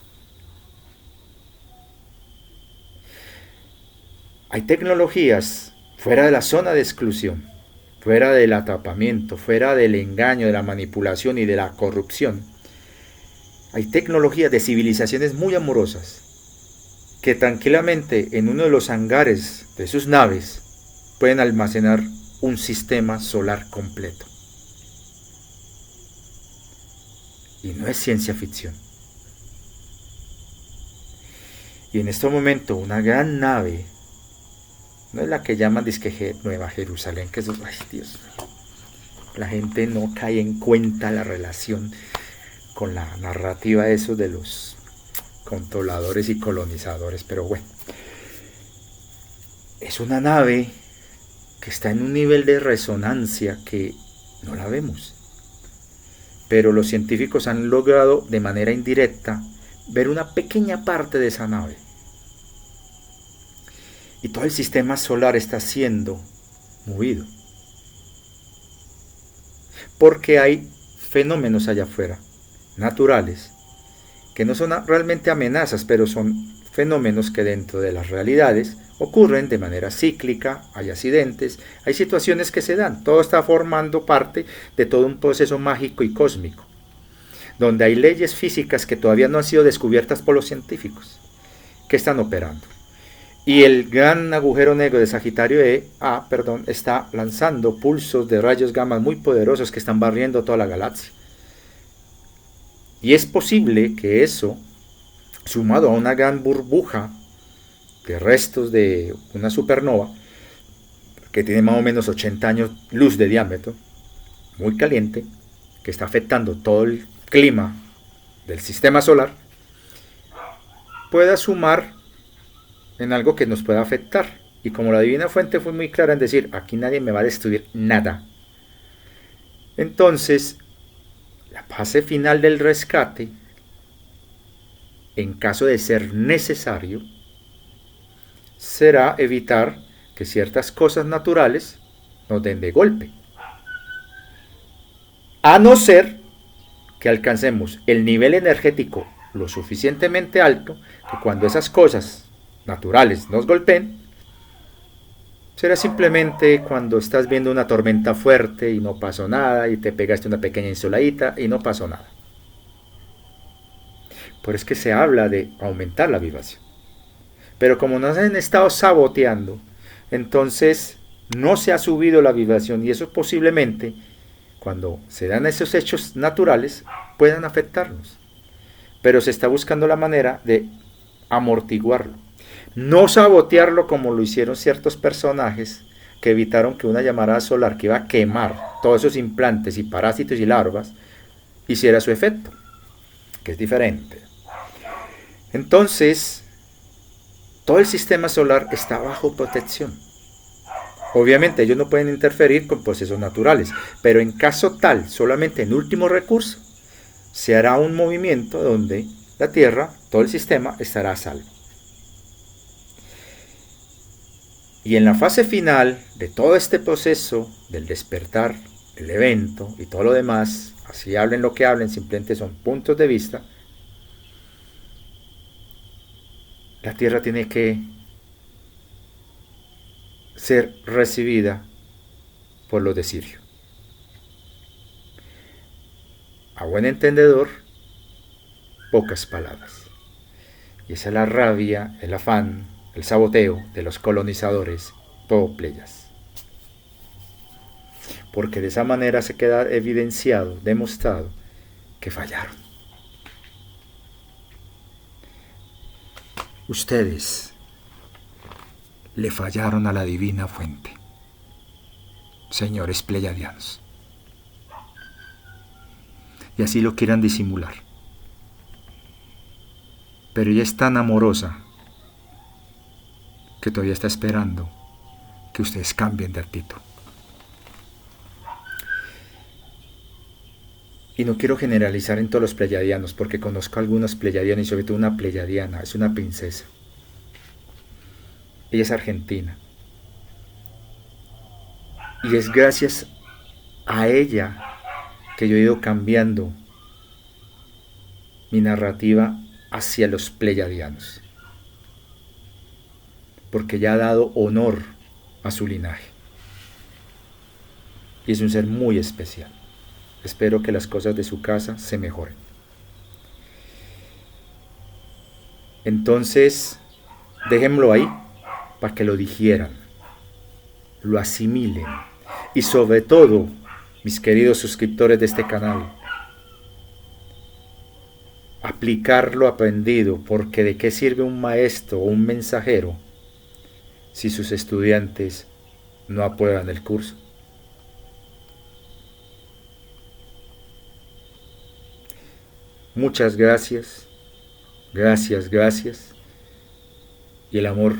Hay tecnologías fuera de la zona de exclusión, fuera del atrapamiento, fuera del engaño, de la manipulación y de la corrupción. Hay tecnologías de civilizaciones muy amorosas que tranquilamente en uno de los hangares de sus naves pueden almacenar un sistema solar completo. Y no es ciencia ficción. Y en este momento una gran nave, no es la que llaman disque Nueva Jerusalén, que es, ay Dios mío, la gente no cae en cuenta la relación con la narrativa de esos de los controladores y colonizadores, pero bueno, es una nave que está en un nivel de resonancia que no la vemos, pero los científicos han logrado de manera indirecta ver una pequeña parte de esa nave, y todo el sistema solar está siendo movido, porque hay fenómenos allá afuera naturales, que no son realmente amenazas, pero son fenómenos que dentro de las realidades ocurren de manera cíclica, hay accidentes, hay situaciones que se dan, todo está formando parte de todo un proceso mágico y cósmico, donde hay leyes físicas que todavía no han sido descubiertas por los científicos, que están operando. Y el gran agujero negro de Sagitario está lanzando pulsos de rayos gamma muy poderosos que están barriendo toda la galaxia. Y es posible que eso, sumado a una gran burbuja de restos de una supernova, que tiene más o menos 80 años luz de diámetro, muy caliente, que está afectando todo el clima del sistema solar, pueda sumar en algo que nos pueda afectar. Y como la Divina Fuente fue muy clara en decir, aquí nadie me va a destruir nada, entonces la fase final del rescate, en caso de ser necesario, será evitar que ciertas cosas naturales nos den de golpe. A no ser que alcancemos el nivel energético lo suficientemente alto que cuando esas cosas naturales nos golpeen, será simplemente cuando estás viendo una tormenta fuerte y no pasó nada, y te pegaste una pequeña insoladita y no pasó nada. Por eso es que se habla de aumentar la vibración. Pero como nos han estado saboteando, entonces no se ha subido la vibración, y eso posiblemente, cuando se dan esos hechos naturales, puedan afectarnos. Pero se está buscando la manera de amortiguarlo. No sabotearlo como lo hicieron ciertos personajes que evitaron que una llamarada solar que iba a quemar todos esos implantes y parásitos y larvas hiciera su efecto, que es diferente. Entonces, todo el sistema solar está bajo protección. Obviamente ellos no pueden interferir con procesos naturales, pero en caso tal, solamente en último recurso, se hará un movimiento donde la Tierra, todo el sistema, estará a salvo. Y en la fase final de todo este proceso del despertar, el evento y todo lo demás, así hablen lo que hablen, simplemente son puntos de vista, la Tierra tiene que ser recibida por los de Sirio. A buen entendedor, pocas palabras. Y esa es la rabia, el afán, el saboteo de los colonizadores pleiades. Porque de esa manera se queda evidenciado, demostrado, que fallaron. Ustedes le fallaron a la divina fuente, señores pleiadianos. Y así lo quieran disimular. Pero ella es tan amorosa que todavía está esperando que ustedes cambien de actitud. Y no quiero generalizar en todos los pleiadianos, porque conozco a algunos pleiadianos y sobre todo una pleiadiana, es una princesa. Ella es argentina. Y es gracias a ella que yo he ido cambiando mi narrativa hacia los pleiadianos. Porque ella ha dado honor a su linaje. Y es un ser muy especial. Espero que las cosas de su casa se mejoren. Entonces, déjenlo ahí para que lo digieran, lo asimilen. Y sobre todo, mis queridos suscriptores de este canal, aplicar lo aprendido, porque ¿de qué sirve un maestro o un mensajero si sus estudiantes no aprueban el curso? Muchas gracias, gracias. Y el amor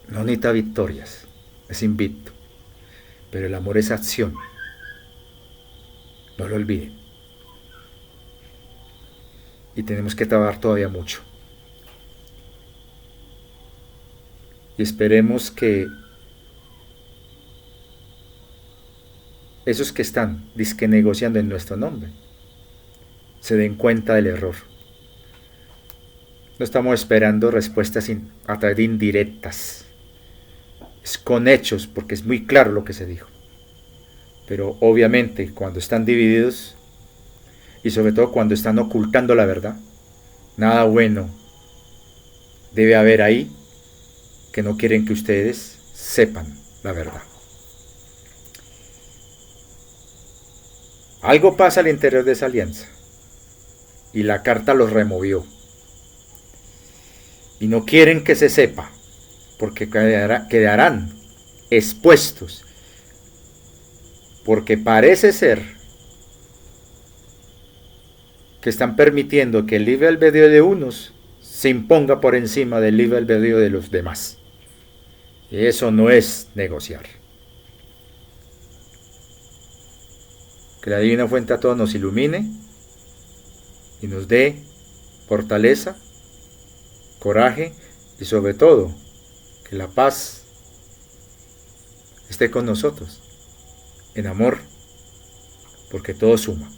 no necesita victorias, es invicto. Pero el amor es acción. No lo olviden. Y tenemos que trabajar todavía mucho. Y esperemos que esos que están disque negociando en nuestro nombre se den cuenta del error. No estamos esperando respuestas a través de indirectas. Es con hechos, porque es muy claro lo que se dijo. Pero obviamente cuando están divididos y sobre todo cuando están ocultando la verdad, nada bueno debe haber ahí, que no quieren que ustedes sepan la verdad. Algo pasa al interior de esa alianza y la carta los removió. Y no quieren que se sepa, porque quedarán expuestos. Porque parece ser que están permitiendo que el libre albedrío de unos se imponga por encima del libre albedrío de los demás. Y eso no es negociar. Que la Divina Fuente a todos nos ilumine y nos dé fortaleza, coraje y sobre todo que la paz esté con nosotros, en amor, porque todo suma.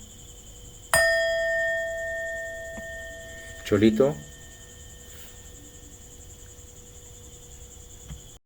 Cholito.